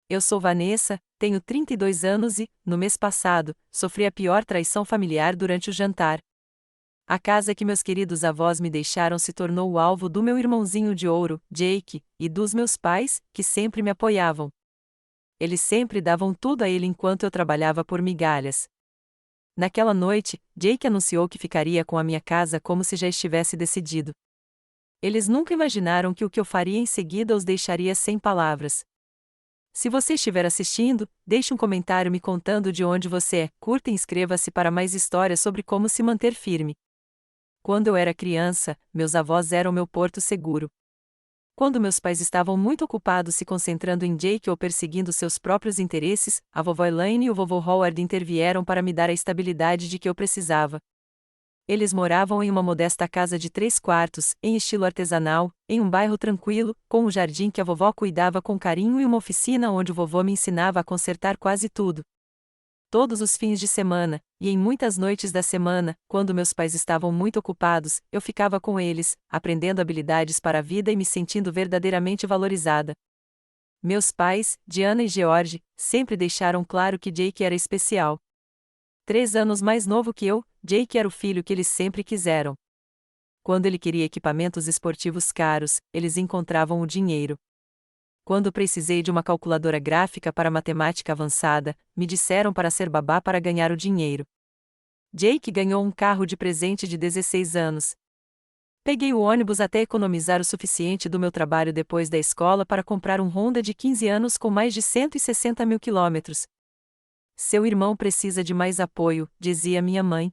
Eu sou Vanessa, tenho 32 anos e, no mês passado, sofri a pior traição familiar durante o jantar. A casa que meus queridos avós me deixaram se tornou o alvo do meu irmãozinho de ouro, Jake, e dos meus pais, que sempre me apoiavam. Eles sempre davam tudo a ele enquanto eu trabalhava por migalhas. Naquela noite, Jake anunciou que ficaria com a minha casa como se já estivesse decidido. Eles nunca imaginaram que o que eu faria em seguida os deixaria sem palavras. Se você estiver assistindo, deixe um comentário me contando de onde você é, curta e inscreva-se para mais histórias sobre como se manter firme. Quando eu era criança, meus avós eram meu porto seguro. Quando meus pais estavam muito ocupados se concentrando em Jake ou perseguindo seus próprios interesses, a vovó Elaine e o vovô Howard intervieram para me dar a estabilidade de que eu precisava. Eles moravam em uma modesta casa de 3 quartos, em estilo artesanal, em um bairro tranquilo, com um jardim que a vovó cuidava com carinho e uma oficina onde o vovô me ensinava a consertar quase tudo. Todos os fins de semana, e em muitas noites da semana, quando meus pais estavam muito ocupados, eu ficava com eles, aprendendo habilidades para a vida e me sentindo verdadeiramente valorizada. Meus pais, Diana e George, sempre deixaram claro que Jake era especial. 3 anos mais novo que eu, Jake era o filho que eles sempre quiseram. Quando ele queria equipamentos esportivos caros, eles encontravam o dinheiro. Quando precisei de uma calculadora gráfica para matemática avançada, me disseram para ser babá para ganhar o dinheiro. Jake ganhou um carro de presente de 16 anos. Peguei o ônibus até economizar o suficiente do meu trabalho depois da escola para comprar um Honda de 15 anos com mais de 160 mil quilômetros. Seu irmão precisa de mais apoio, dizia minha mãe.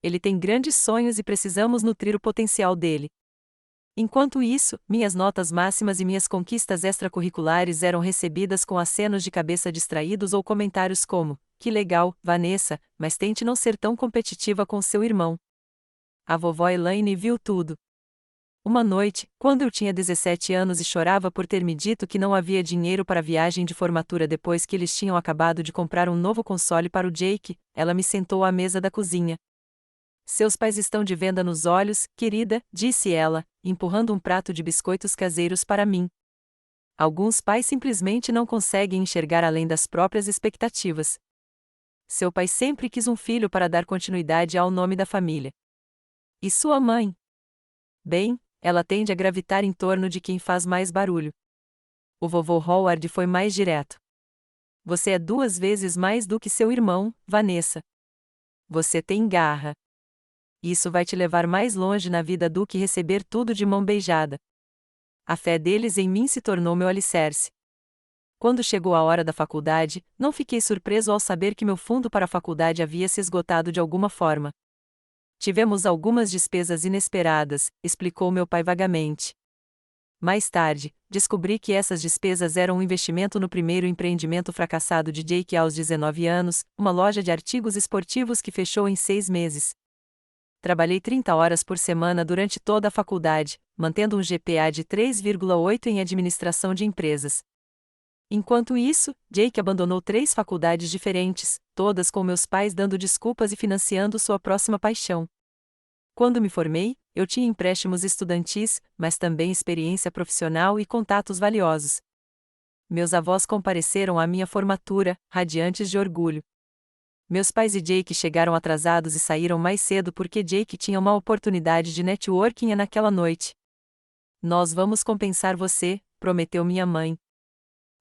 Ele tem grandes sonhos e precisamos nutrir o potencial dele. Enquanto isso, minhas notas máximas e minhas conquistas extracurriculares eram recebidas com acenos de cabeça distraídos ou comentários como: "Que legal, Vanessa, mas tente não ser tão competitiva com seu irmão." A vovó Elaine viu tudo. Uma noite, quando eu tinha 17 anos e chorava por ter me dito que não havia dinheiro para a viagem de formatura depois que eles tinham acabado de comprar um novo console para o Jake, ela me sentou à mesa da cozinha. "Seus pais estão de venda nos olhos, querida", disse ela, empurrando um prato de biscoitos caseiros para mim. Alguns pais simplesmente não conseguem enxergar além das próprias expectativas. Seu pai sempre quis um filho para dar continuidade ao nome da família. E sua mãe? Bem, ela tende a gravitar em torno de quem faz mais barulho. O vovô Howard foi mais direto. "Você é 2 vezes mais do que seu irmão, Vanessa. Você tem garra. Isso vai te levar mais longe na vida do que receber tudo de mão beijada." A fé deles em mim se tornou meu alicerce. Quando chegou a hora da faculdade, não fiquei surpreso ao saber que meu fundo para a faculdade havia se esgotado de alguma forma. "Tivemos algumas despesas inesperadas", explicou meu pai vagamente. Mais tarde, descobri que essas despesas eram um investimento no primeiro empreendimento fracassado de Jake aos 19 anos, uma loja de artigos esportivos que fechou em 6 meses. Trabalhei 30 horas por semana durante toda a faculdade, mantendo um GPA de 3,8 em administração de empresas. Enquanto isso, Jake abandonou 3 faculdades diferentes, todas com meus pais dando desculpas e financiando sua próxima paixão. Quando me formei, eu tinha empréstimos estudantis, mas também experiência profissional e contatos valiosos. Meus avós compareceram à minha formatura, radiantes de orgulho. Meus pais e Jake chegaram atrasados e saíram mais cedo porque Jake tinha uma oportunidade de networking naquela noite. "Nós vamos compensar você", prometeu minha mãe.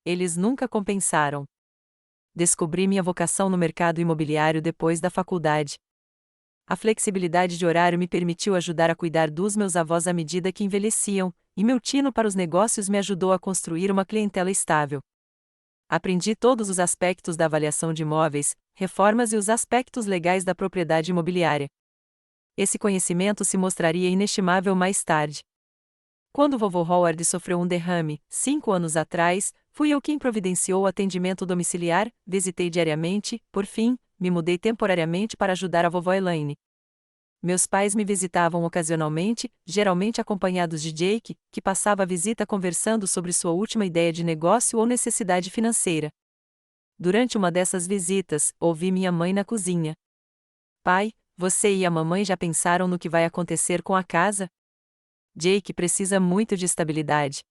Eles nunca compensaram. Descobri minha vocação no mercado imobiliário depois da faculdade. A flexibilidade de horário me permitiu ajudar a cuidar dos meus avós à medida que envelheciam, e meu tino para os negócios me ajudou a construir uma clientela estável. Aprendi todos os aspectos da avaliação de imóveis, reformas e os aspectos legais da propriedade imobiliária. Esse conhecimento se mostraria inestimável mais tarde. Quando o vovô Howard sofreu um derrame, 5 anos atrás, fui eu quem providenciou o atendimento domiciliar, visitei diariamente, por fim, me mudei temporariamente para ajudar a vovó Elaine. Meus pais me visitavam ocasionalmente, geralmente acompanhados de Jake, que passava a visita conversando sobre sua última ideia de negócio ou necessidade financeira. Durante uma dessas visitas, ouvi minha mãe na cozinha. "Pai, você e a mamãe já pensaram no que vai acontecer com a casa? Jake precisa muito de estabilidade."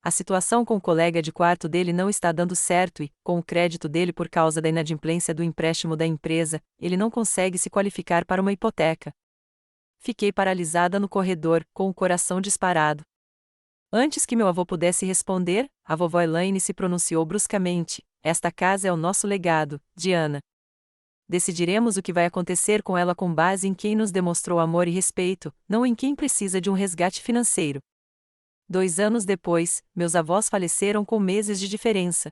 A situação com o colega de quarto dele não está dando certo e, com o crédito dele por causa da inadimplência do empréstimo da empresa, ele não consegue se qualificar para uma hipoteca. Fiquei paralisada no corredor, com o coração disparado. Antes que meu avô pudesse responder, a vovó Elaine se pronunciou bruscamente: esta casa é o nosso legado, Diana. Decidiremos o que vai acontecer com ela com base em quem nos demonstrou amor e respeito, não em quem precisa de um resgate financeiro. 2 anos depois, meus avós faleceram com meses de diferença.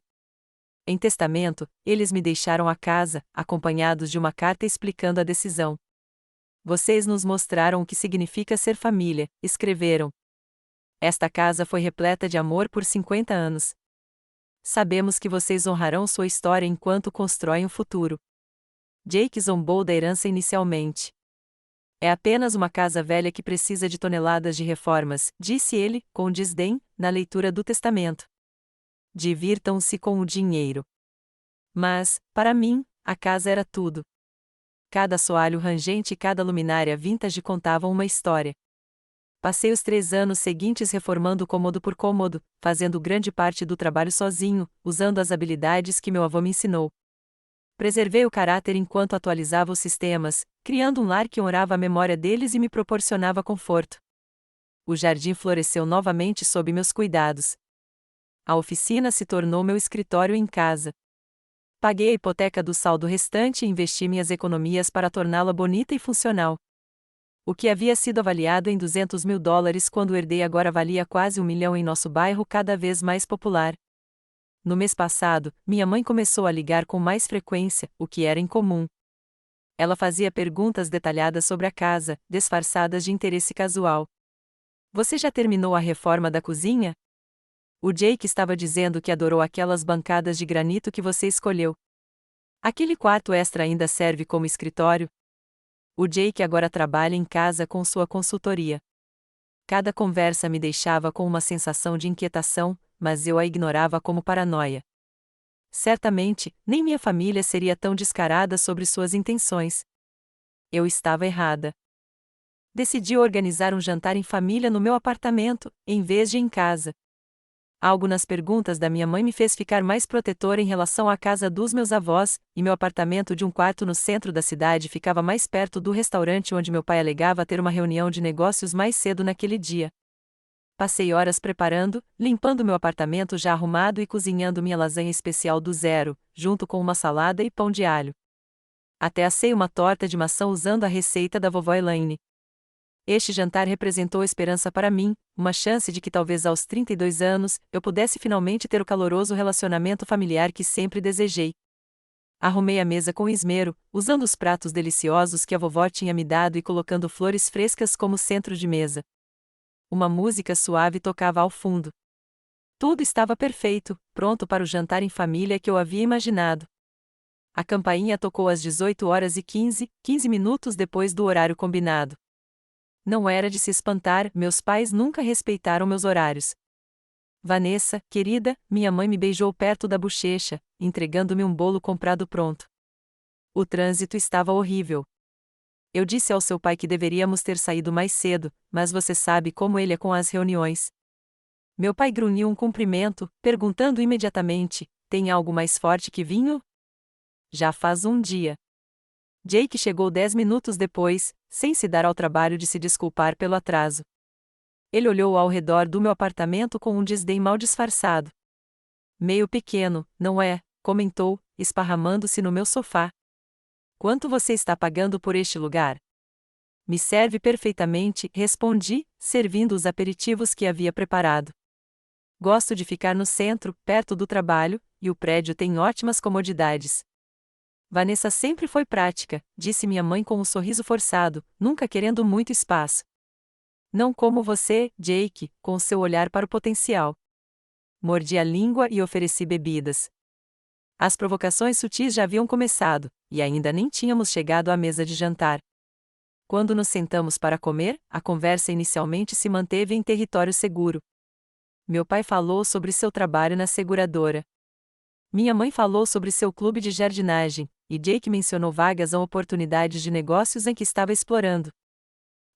Em testamento, eles me deixaram a casa, acompanhados de uma carta explicando a decisão. Vocês nos mostraram o que significa ser família, escreveram. Esta casa foi repleta de amor por 50 anos. Sabemos que vocês honrarão sua história enquanto constroem o futuro. Jake zombou da herança inicialmente. É apenas uma casa velha que precisa de toneladas de reformas, disse ele, com desdém, na leitura do testamento. Divirtam-se com o dinheiro. Mas, para mim, a casa era tudo. Cada assoalho rangente e cada luminária vintage contavam uma história. Passei os 3 anos seguintes reformando cômodo por cômodo, fazendo grande parte do trabalho sozinho, usando as habilidades que meu avô me ensinou. Preservei o caráter enquanto atualizava os sistemas, criando um lar que honrava a memória deles e me proporcionava conforto. O jardim floresceu novamente sob meus cuidados. A oficina se tornou meu escritório em casa. Paguei a hipoteca do saldo restante e investi minhas economias para torná-la bonita e funcional. O que havia sido avaliado em $200.000 quando herdei agora valia quase $1 milhão em nosso bairro cada vez mais popular. No mês passado, minha mãe começou a ligar com mais frequência, o que era incomum. Ela fazia perguntas detalhadas sobre a casa, disfarçadas de interesse casual. Você já terminou a reforma da cozinha? O Jake estava dizendo que adorou aquelas bancadas de granito que você escolheu. Aquele quarto extra ainda serve como escritório? O Jake agora trabalha em casa com sua consultoria. Cada conversa me deixava com uma sensação de inquietação, mas eu a ignorava como paranoia. Certamente, nem minha família seria tão descarada sobre suas intenções. Eu estava errada. Decidi organizar um jantar em família no meu apartamento, em vez de em casa. Algo nas perguntas da minha mãe me fez ficar mais protetora em relação à casa dos meus avós, e meu apartamento de um quarto no centro da cidade ficava mais perto do restaurante onde meu pai alegava ter uma reunião de negócios mais cedo naquele dia. Passei horas preparando, limpando meu apartamento já arrumado e cozinhando minha lasanha especial do zero, junto com uma salada e pão de alho. Até assei uma torta de maçã usando a receita da vovó Elaine. Este jantar representou esperança para mim, uma chance de que talvez aos 32 anos, eu pudesse finalmente ter o caloroso relacionamento familiar que sempre desejei. Arrumei a mesa com esmero, usando os pratos deliciosos que a vovó tinha me dado e colocando flores frescas como centro de mesa. Uma música suave tocava ao fundo. Tudo estava perfeito, pronto para o jantar em família que eu havia imaginado. A campainha tocou às 18h15 minutos depois do horário combinado. Não era de se espantar, meus pais nunca respeitaram meus horários. Vanessa, querida, minha mãe me beijou perto da bochecha, entregando-me um bolo comprado pronto. O trânsito estava horrível. Eu disse ao seu pai que deveríamos ter saído mais cedo, mas você sabe como ele é com as reuniões. Meu pai grunhiu um cumprimento, perguntando imediatamente: tem algo mais forte que vinho? Já faz um dia. Jake chegou 10 minutos depois, sem se dar ao trabalho de se desculpar pelo atraso. Ele olhou ao redor do meu apartamento com um desdém mal disfarçado. Meio pequeno, não é? Comentou, esparramando-se no meu sofá. Quanto você está pagando por este lugar? Me serve perfeitamente, respondi, servindo os aperitivos que havia preparado. Gosto de ficar no centro, perto do trabalho, e o prédio tem ótimas comodidades. Vanessa sempre foi prática, disse minha mãe com um sorriso forçado, nunca querendo muito espaço. Não como você, Jake, com seu olhar para o potencial. Mordi a língua e ofereci bebidas. As provocações sutis já haviam começado, e ainda nem tínhamos chegado à mesa de jantar. Quando nos sentamos para comer, a conversa inicialmente se manteve em território seguro. Meu pai falou sobre seu trabalho na seguradora. Minha mãe falou sobre seu clube de jardinagem, e Jake mencionou vagas ou oportunidades de negócios em que estava explorando.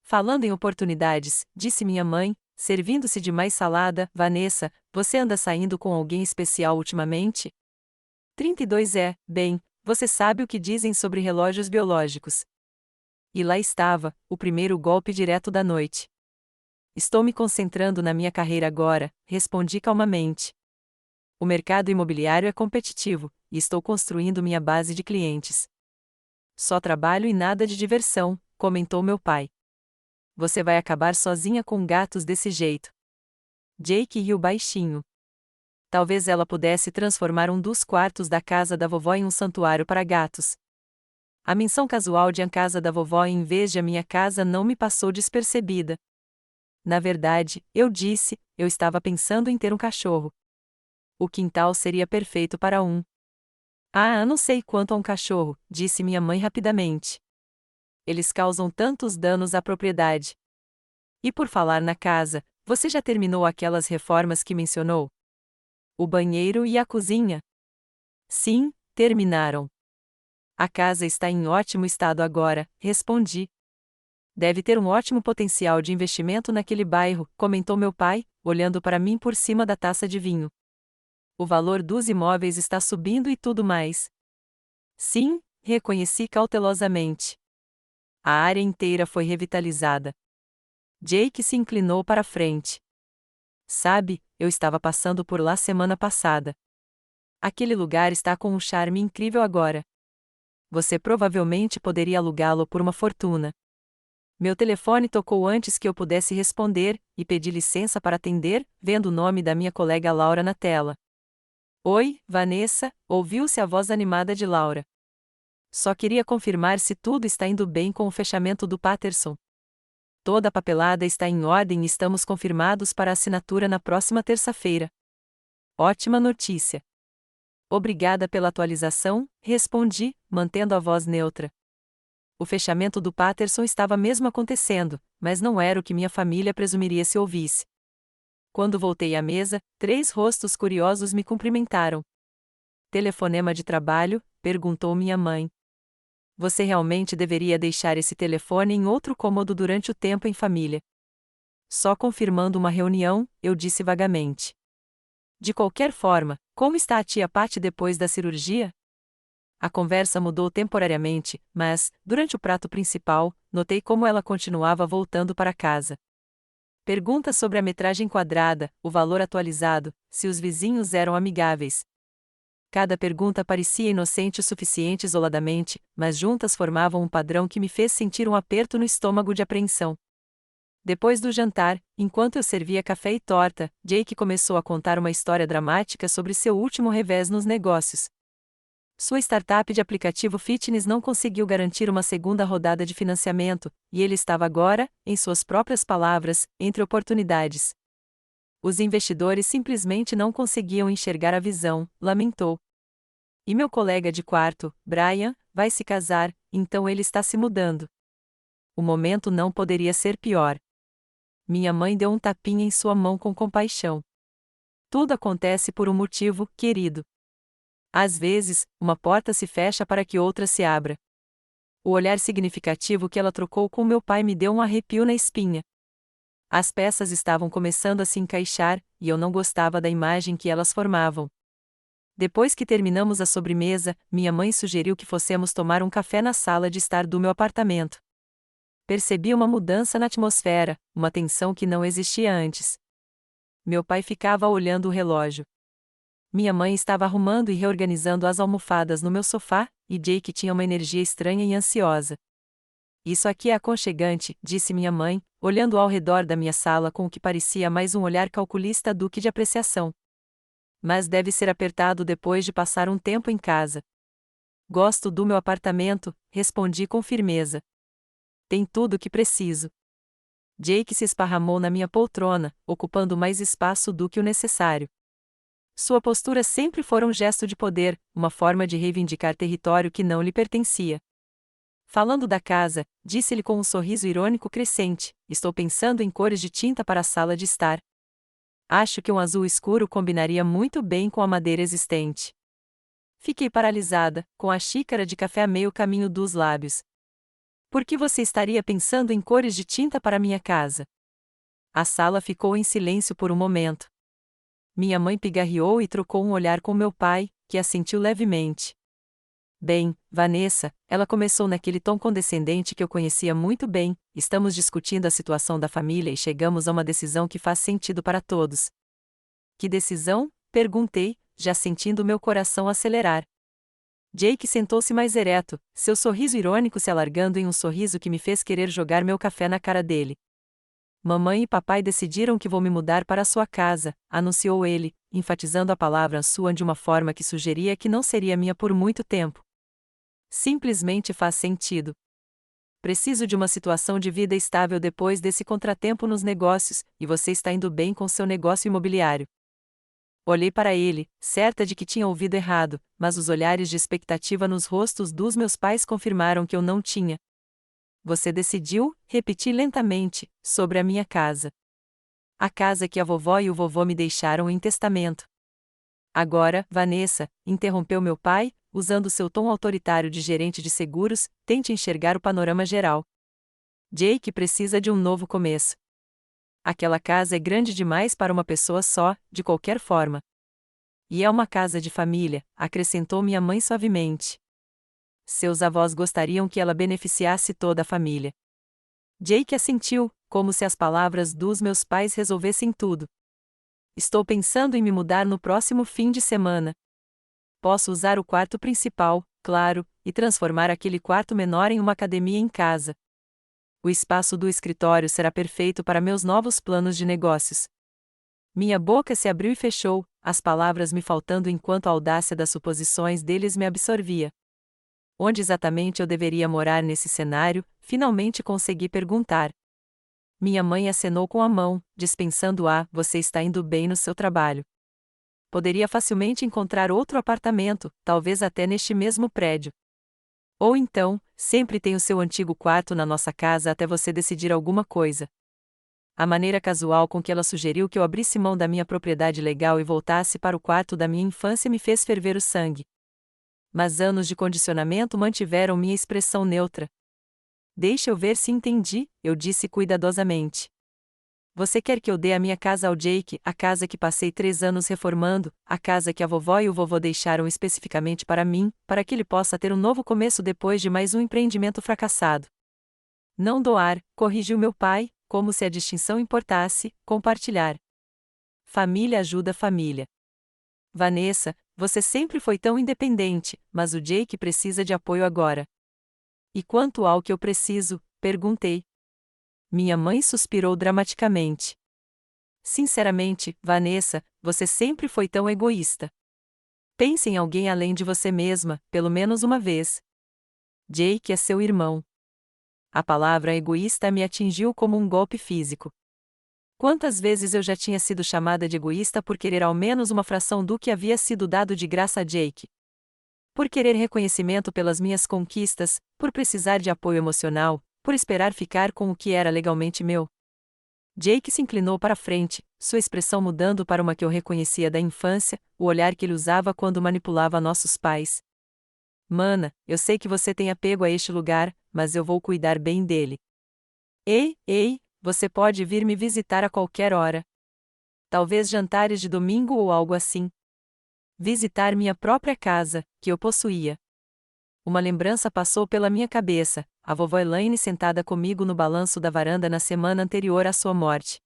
Falando em oportunidades, disse minha mãe, servindo-se de mais salada. Vanessa, você anda saindo com alguém especial ultimamente? 32 Bem, você sabe o que dizem sobre relógios biológicos. E lá estava, o primeiro golpe direto da noite. Estou me concentrando na minha carreira agora, respondi calmamente. O mercado imobiliário é competitivo, e estou construindo minha base de clientes. Só trabalho e nada de diversão, comentou meu pai. Você vai acabar sozinha com gatos desse jeito. Jake riu baixinho. Talvez ela pudesse transformar um dos quartos da casa da vovó em um santuário para gatos. A menção casual de a casa da vovó em vez de a minha casa não me passou despercebida. Na verdade, eu disse, eu estava pensando em ter um cachorro. O quintal seria perfeito para um. Ah, não sei quanto a um cachorro, disse minha mãe rapidamente. Eles causam tantos danos à propriedade. E por falar na casa, você já terminou aquelas reformas que mencionou? O banheiro e a cozinha? Sim, terminaram. A casa está em ótimo estado agora, respondi. Deve ter um ótimo potencial de investimento naquele bairro, comentou meu pai, olhando para mim por cima da taça de vinho. O valor dos imóveis está subindo e tudo mais. Sim, reconheci cautelosamente. A área inteira foi revitalizada. Jake se inclinou para a frente. Sabe, eu estava passando por lá semana passada. Aquele lugar está com um charme incrível agora. Você provavelmente poderia alugá-lo por uma fortuna. Meu telefone tocou antes que eu pudesse responder, e pedi licença para atender, vendo o nome da minha colega Laura na tela. Oi, Vanessa, ouviu-se a voz animada de Laura. Só queria confirmar se tudo está indo bem com o fechamento do Patterson. Toda a papelada está em ordem e estamos confirmados para assinatura na próxima terça-feira. Ótima notícia. Obrigada pela atualização, respondi, mantendo a voz neutra. O fechamento do Patterson estava mesmo acontecendo, mas não era o que minha família presumiria se ouvisse. Quando voltei à mesa, 3 rostos curiosos me cumprimentaram. Telefonema de trabalho? Perguntou minha mãe. Você realmente deveria deixar esse telefone em outro cômodo durante o tempo em família. Só confirmando uma reunião, eu disse vagamente. De qualquer forma, como está a tia Patty depois da cirurgia? A conversa mudou temporariamente, mas, durante o prato principal, notei como ela continuava voltando para casa. Perguntas sobre a metragem quadrada, o valor atualizado, se os vizinhos eram amigáveis. Cada pergunta parecia inocente o suficiente isoladamente, mas juntas formavam um padrão que me fez sentir um aperto no estômago de apreensão. Depois do jantar, enquanto eu servia café e torta, Jake começou a contar uma história dramática sobre seu último revés nos negócios. Sua startup de aplicativo fitness não conseguiu garantir uma segunda rodada de financiamento, e ele estava agora, em suas próprias palavras, entre oportunidades. Os investidores simplesmente não conseguiam enxergar a visão, lamentou. E meu colega de quarto, Brian, vai se casar, então ele está se mudando. O momento não poderia ser pior. Minha mãe deu um tapinha em sua mão com compaixão. Tudo acontece por um motivo, querido. Às vezes, uma porta se fecha para que outra se abra. O olhar significativo que ela trocou com meu pai me deu um arrepio na espinha. As peças estavam começando a se encaixar, e eu não gostava da imagem que elas formavam. Depois que terminamos a sobremesa, minha mãe sugeriu que fossemos tomar um café na sala de estar do meu apartamento. Percebi uma mudança na atmosfera, uma tensão que não existia antes. Meu pai ficava olhando o relógio. Minha mãe estava arrumando e reorganizando as almofadas no meu sofá, e Jake tinha uma energia estranha e ansiosa. Isso aqui é aconchegante, disse minha mãe, olhando ao redor da minha sala com o que parecia mais um olhar calculista do que de apreciação. Mas deve ser apertado depois de passar um tempo em casa. Gosto do meu apartamento, respondi com firmeza. Tem tudo o que preciso. Jake se esparramou na minha poltrona, ocupando mais espaço do que o necessário. Sua postura sempre foi um gesto de poder, uma forma de reivindicar território que não lhe pertencia. Falando da casa, disse-lhe com um sorriso irônico crescente, estou pensando em cores de tinta para a sala de estar. Acho que um azul escuro combinaria muito bem com a madeira existente. Fiquei paralisada, com a xícara de café a meio caminho dos lábios. Por que você estaria pensando em cores de tinta para minha casa? A sala ficou em silêncio por um momento. Minha mãe pigarreou e trocou um olhar com meu pai, que assentiu levemente. Bem, Vanessa, ela começou naquele tom condescendente que eu conhecia muito bem, estamos discutindo a situação da família e chegamos a uma decisão que faz sentido para todos. Que decisão? Perguntei, já sentindo meu coração acelerar. Jake sentou-se mais ereto, seu sorriso irônico se alargando em um sorriso que me fez querer jogar meu café na cara dele. Mamãe e papai decidiram que vou me mudar para a sua casa, anunciou ele, enfatizando a palavra sua de uma forma que sugeria que não seria minha por muito tempo. Simplesmente faz sentido. Preciso de uma situação de vida estável depois desse contratempo nos negócios, e você está indo bem com seu negócio imobiliário. Olhei para ele, certa de que tinha ouvido errado, mas os olhares de expectativa nos rostos dos meus pais confirmaram que eu não tinha. Você decidiu? Repeti lentamente, sobre a minha casa. A casa que a vovó e o vovô me deixaram em testamento. Agora, Vanessa, interrompeu meu pai, usando seu tom autoritário de gerente de seguros, tente enxergar o panorama geral. Jake precisa de um novo começo. Aquela casa é grande demais para uma pessoa só, de qualquer forma. E é uma casa de família, acrescentou minha mãe suavemente. Seus avós gostariam que ela beneficiasse toda a família. Jake assentiu, como se as palavras dos meus pais resolvessem tudo. Estou pensando em me mudar no próximo fim de semana. Posso usar o quarto principal, claro, e transformar aquele quarto menor em uma academia em casa. O espaço do escritório será perfeito para meus novos planos de negócios. Minha boca se abriu e fechou, as palavras me faltando enquanto a audácia das suposições deles me absorvia. Onde exatamente eu deveria morar nesse cenário? Finalmente consegui perguntar. Minha mãe acenou com a mão, dispensando você está indo bem no seu trabalho. Poderia facilmente encontrar outro apartamento, talvez até neste mesmo prédio. Ou então, sempre tem o seu antigo quarto na nossa casa até você decidir alguma coisa. A maneira casual com que ela sugeriu que eu abrisse mão da minha propriedade legal e voltasse para o quarto da minha infância me fez ferver o sangue. Mas anos de condicionamento mantiveram minha expressão neutra. Deixa eu ver se entendi, eu disse cuidadosamente. Você quer que eu dê a minha casa ao Jake, a casa que passei 3 anos reformando, a casa que a vovó e o vovô deixaram especificamente para mim, para que ele possa ter um novo começo depois de mais um empreendimento fracassado. Não doar, corrigiu meu pai, como se a distinção importasse, compartilhar. Família ajuda família. Vanessa, você sempre foi tão independente, mas o Jake precisa de apoio agora. E quanto ao que eu preciso? Perguntei. Minha mãe suspirou dramaticamente. Sinceramente, Vanessa, você sempre foi tão egoísta. Pense em alguém além de você mesma, pelo menos uma vez. Jake é seu irmão. A palavra egoísta me atingiu como um golpe físico. Quantas vezes eu já tinha sido chamada de egoísta por querer ao menos uma fração do que havia sido dado de graça a Jake? Por querer reconhecimento pelas minhas conquistas, por precisar de apoio emocional, por esperar ficar com o que era legalmente meu. Jake se inclinou para frente, sua expressão mudando para uma que eu reconhecia da infância, o olhar que ele usava quando manipulava nossos pais. Mana, eu sei que você tem apego a este lugar, mas eu vou cuidar bem dele. Ei, você pode vir me visitar a qualquer hora. Talvez jantares de domingo ou algo assim. Visitar minha própria casa, que eu possuía. Uma lembrança passou pela minha cabeça, a vovó Elaine sentada comigo no balanço da varanda na semana anterior à sua morte.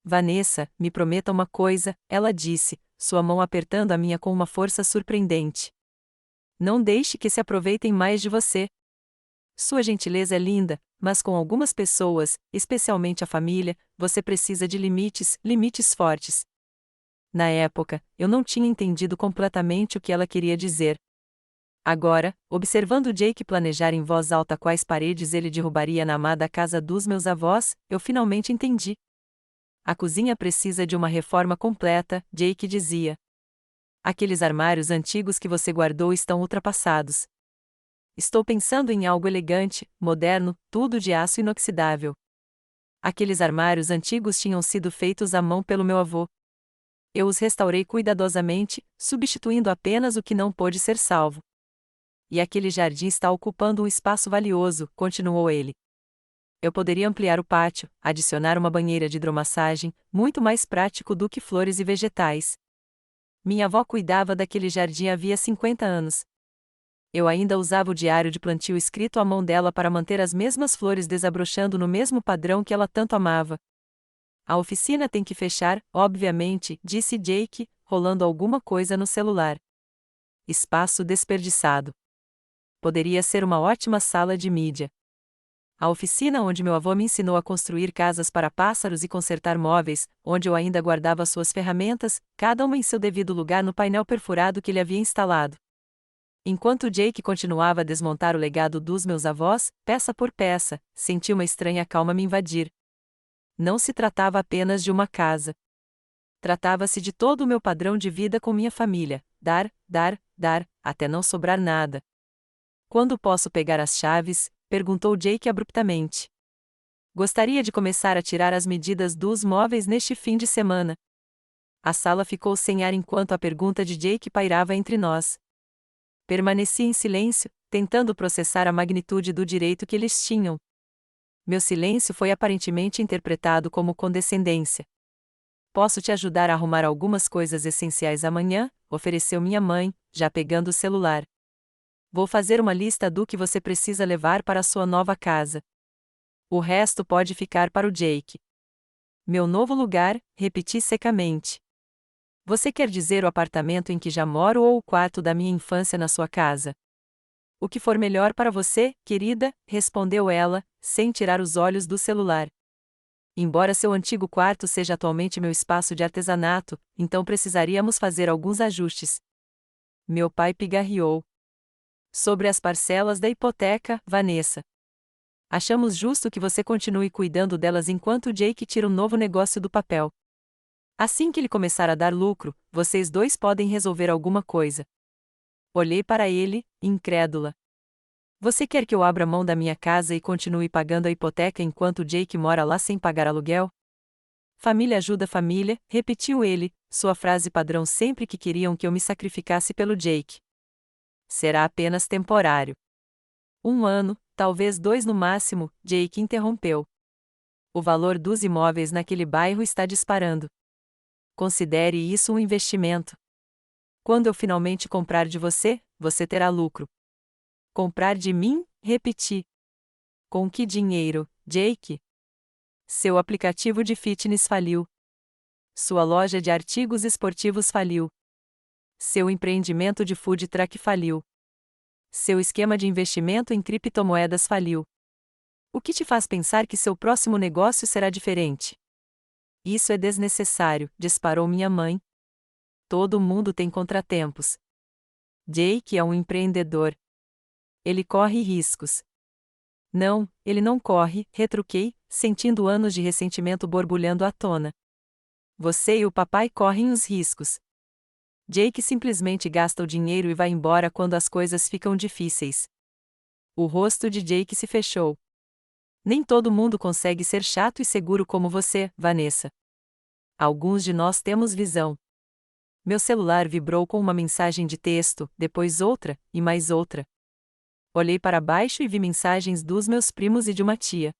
Vanessa, me prometa uma coisa, ela disse, sua mão apertando a minha com uma força surpreendente. Não deixe que se aproveitem mais de você. Sua gentileza é linda, mas com algumas pessoas, especialmente a família, você precisa de limites fortes. Na época, eu não tinha entendido completamente o que ela queria dizer. Agora, observando Jake planejar em voz alta quais paredes ele derrubaria na amada casa dos meus avós, eu finalmente entendi. A cozinha precisa de uma reforma completa, Jake dizia. Aqueles armários antigos que você guardou estão ultrapassados. Estou pensando em algo elegante, moderno, tudo de aço inoxidável. Aqueles armários antigos tinham sido feitos à mão pelo meu avô. Eu os restaurei cuidadosamente, substituindo apenas o que não pôde ser salvo. E aquele jardim está ocupando um espaço valioso, continuou ele. Eu poderia ampliar o pátio, adicionar uma banheira de hidromassagem, muito mais prático do que flores e vegetais. Minha avó cuidava daquele jardim havia 50 anos. Eu ainda usava o diário de plantio escrito à mão dela para manter as mesmas flores desabrochando no mesmo padrão que ela tanto amava. A oficina tem que fechar, obviamente, disse Jake, rolando alguma coisa no celular. Espaço desperdiçado. Poderia ser uma ótima sala de mídia. A oficina onde meu avô me ensinou a construir casas para pássaros e consertar móveis, onde eu ainda guardava suas ferramentas, cada uma em seu devido lugar no painel perfurado que ele havia instalado. Enquanto Jake continuava a desmontar o legado dos meus avós, peça por peça, senti uma estranha calma me invadir. Não se tratava apenas de uma casa. Tratava-se de todo o meu padrão de vida com minha família, dar, até não sobrar nada. Quando posso pegar as chaves? Perguntou Jake abruptamente. Gostaria de começar a tirar as medidas dos móveis neste fim de semana. A sala ficou sem ar enquanto a pergunta de Jake pairava entre nós. Permaneci em silêncio, tentando processar a magnitude do direito que eles tinham. Meu silêncio foi aparentemente interpretado como condescendência. Posso te ajudar a arrumar algumas coisas essenciais amanhã? Ofereceu minha mãe, já pegando o celular. Vou fazer uma lista do que você precisa levar para a sua nova casa. O resto pode ficar para o Jake. Meu novo lugar, repeti secamente. Você quer dizer o apartamento em que já moro ou o quarto da minha infância na sua casa? O que for melhor para você, querida, respondeu ela, sem tirar os olhos do celular. Embora seu antigo quarto seja atualmente meu espaço de artesanato, então precisaríamos fazer alguns ajustes. Meu pai pigarreou. Sobre as parcelas da hipoteca, Vanessa. Achamos justo que você continue cuidando delas enquanto Jake tira um novo negócio do papel. Assim que ele começar a dar lucro, vocês dois podem resolver alguma coisa. Olhei para ele, incrédula. Você quer que eu abra mão da minha casa e continue pagando a hipoteca enquanto Jake mora lá sem pagar aluguel? Família ajuda família, repetiu ele, sua frase padrão sempre que queriam que eu me sacrificasse pelo Jake. Será apenas temporário. 1 ano, talvez 2 no máximo, Jake interrompeu. O valor dos imóveis naquele bairro está disparando. Considere isso um investimento. Quando eu finalmente comprar de você, você terá lucro. Comprar de mim? Repeti. Com que dinheiro, Jake? Seu aplicativo de fitness faliu. Sua loja de artigos esportivos faliu. Seu empreendimento de food truck faliu. Seu esquema de investimento em criptomoedas faliu. O que te faz pensar que seu próximo negócio será diferente? Isso é desnecessário, disparou minha mãe. Todo mundo tem contratempos. Jake é um empreendedor. Ele corre riscos. Não, ele não corre, retruquei, sentindo anos de ressentimento borbulhando à tona. Você e o papai correm os riscos. Jake simplesmente gasta o dinheiro e vai embora quando as coisas ficam difíceis. O rosto de Jake se fechou. Nem todo mundo consegue ser chato e seguro como você, Vanessa. Alguns de nós temos visão. Meu celular vibrou com uma mensagem de texto, depois outra, e mais outra. Olhei para baixo e vi mensagens dos meus primos e de uma tia.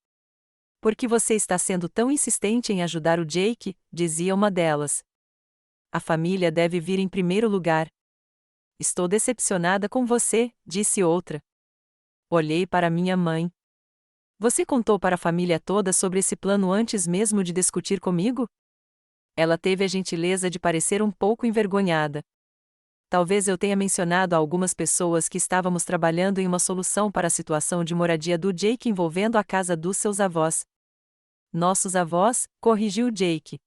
Por que você está sendo tão insistente em ajudar o Jake? Dizia uma delas. A família deve vir em primeiro lugar. Estou decepcionada com você, disse outra. Olhei para minha mãe. Você contou para a família toda sobre esse plano antes mesmo de discutir comigo? Ela teve a gentileza de parecer um pouco envergonhada. Talvez eu tenha mencionado a algumas pessoas que estávamos trabalhando em uma solução para a situação de moradia do Jake envolvendo a casa dos seus avós. Nossos avós, corrigiu Jake.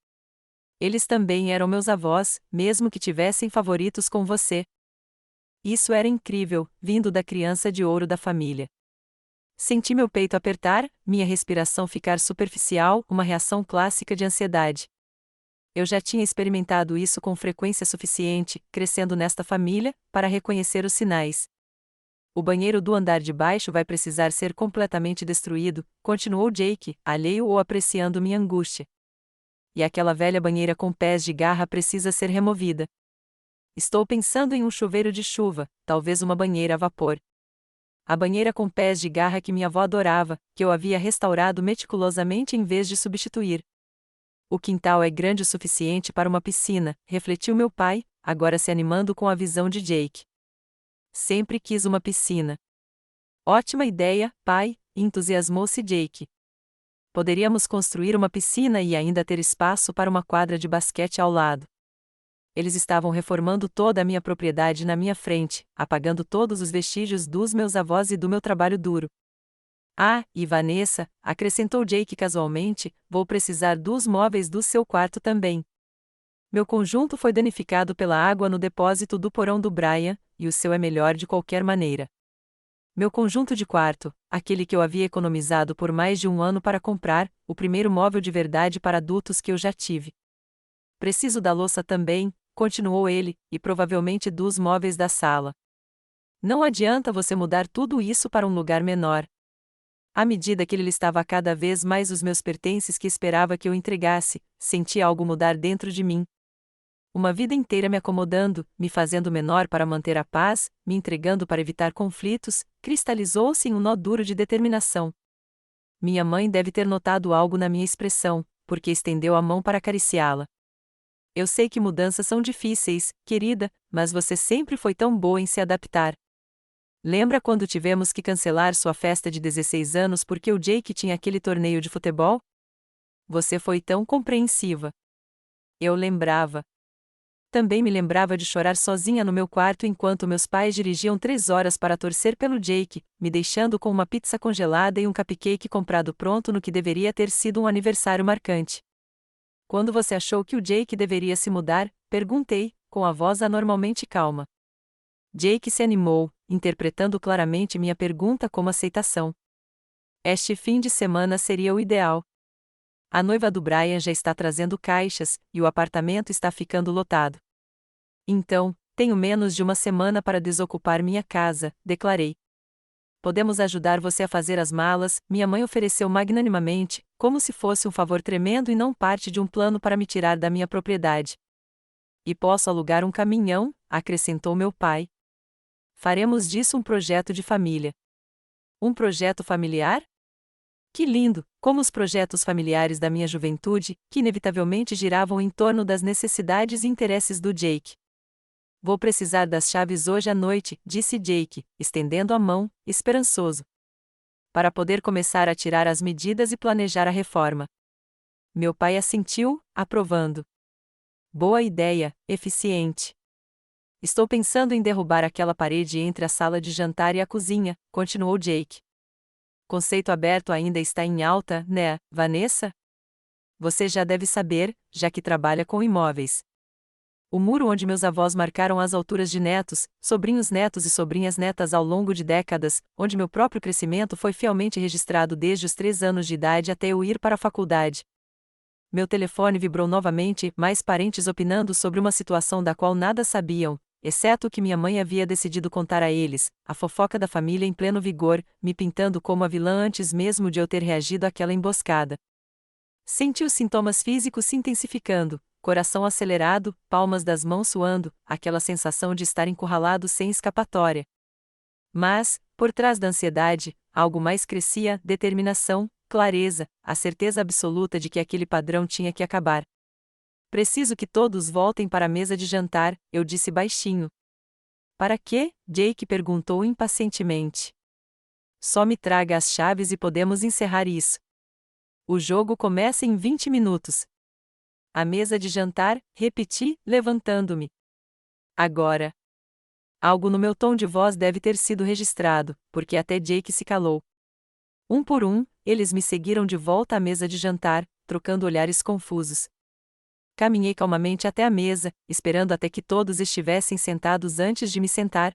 Eles também eram meus avós, mesmo que tivessem favoritos com você. Isso era incrível, vindo da criança de ouro da família. Senti meu peito apertar, minha respiração ficar superficial, uma reação clássica de ansiedade. Eu já tinha experimentado isso com frequência suficiente, crescendo nesta família, para reconhecer os sinais. O banheiro do andar de baixo vai precisar ser completamente destruído, continuou Jake, alheio ou apreciando minha angústia. E aquela velha banheira com pés de garra precisa ser removida. Estou pensando em um chuveiro de chuva, talvez uma banheira a vapor. A banheira com pés de garra que minha avó adorava, que eu havia restaurado meticulosamente em vez de substituir. O quintal é grande o suficiente para uma piscina, refletiu meu pai, agora se animando com a visão de Jake. Sempre quis uma piscina. Ótima ideia, pai, entusiasmou-se Jake. Poderíamos construir uma piscina e ainda ter espaço para uma quadra de basquete ao lado. Eles estavam reformando toda a minha propriedade na minha frente, apagando todos os vestígios dos meus avós e do meu trabalho duro. Ah, e Vanessa, acrescentou Jake casualmente, vou precisar dos móveis do seu quarto também. Meu conjunto foi danificado pela água no depósito do porão do Brian, e o seu é melhor de qualquer maneira. Meu conjunto de quarto, aquele que eu havia economizado por mais de um ano para comprar, o primeiro móvel de verdade para adultos que eu já tive. Preciso da louça também, continuou ele, e provavelmente dos móveis da sala. Não adianta você mudar tudo isso para um lugar menor. À medida que ele listava cada vez mais os meus pertences que esperava que eu entregasse, senti algo mudar dentro de mim. Uma vida inteira me acomodando, me fazendo menor para manter a paz, me entregando para evitar conflitos, cristalizou-se em um nó duro de determinação. Minha mãe deve ter notado algo na minha expressão, porque estendeu a mão para acariciá-la. Eu sei que mudanças são difíceis, querida, mas você sempre foi tão boa em se adaptar. Lembra quando tivemos que cancelar sua festa de 16 anos porque o Jake tinha aquele torneio de futebol? Você foi tão compreensiva. Eu lembrava. Também me lembrava de chorar sozinha no meu quarto enquanto meus pais dirigiam 3 horas para torcer pelo Jake, me deixando com uma pizza congelada e um cupcake comprado pronto no que deveria ter sido um aniversário marcante. Quando você achou que o Jake deveria se mudar? Perguntei, com a voz anormalmente calma. Jake se animou, interpretando claramente minha pergunta como aceitação. Este fim de semana seria o ideal. A noiva do Brian já está trazendo caixas, e o apartamento está ficando lotado. Então, tenho menos de uma semana para desocupar minha casa, declarei. Podemos ajudar você a fazer as malas, minha mãe ofereceu magnanimamente, como se fosse um favor tremendo e não parte de um plano para me tirar da minha propriedade. E posso alugar um caminhão, acrescentou meu pai. Faremos disso um projeto de família. Um projeto familiar? Que lindo, como os projetos familiares da minha juventude, que inevitavelmente giravam em torno das necessidades e interesses do Jake. Vou precisar das chaves hoje à noite, disse Jake, estendendo a mão, esperançoso. Para poder começar a tirar as medidas e planejar a reforma. Meu pai assentiu, aprovando. Boa ideia, eficiente. Estou pensando em derrubar aquela parede entre a sala de jantar e a cozinha, continuou Jake. Conceito aberto ainda está em alta, né, Vanessa? Você já deve saber, já que trabalha com imóveis. O muro onde meus avós marcaram as alturas de netos, sobrinhos netos e sobrinhas netas ao longo de décadas, onde meu próprio crescimento foi fielmente registrado desde os 3 anos de idade até eu ir para a faculdade. Meu telefone vibrou novamente, mais parentes opinando sobre uma situação da qual nada sabiam, exceto o que minha mãe havia decidido contar a eles, a fofoca da família em pleno vigor, me pintando como a vilã antes mesmo de eu ter reagido àquela emboscada. Senti os sintomas físicos se intensificando, coração acelerado, palmas das mãos suando, aquela sensação de estar encurralado sem escapatória. Mas, por trás da ansiedade, algo mais crescia: determinação, clareza, a certeza absoluta de que aquele padrão tinha que acabar. Preciso que todos voltem para a mesa de jantar, eu disse baixinho. Para quê? Jake perguntou impacientemente. Só me traga as chaves e podemos encerrar isso. O jogo começa em 20 minutos. A mesa de jantar, repeti, levantando-me. Agora. Algo no meu tom de voz deve ter sido registrado, porque até Jake se calou. Um por um, eles me seguiram de volta à mesa de jantar, trocando olhares confusos. Caminhei calmamente até a mesa, esperando até que todos estivessem sentados antes de me sentar.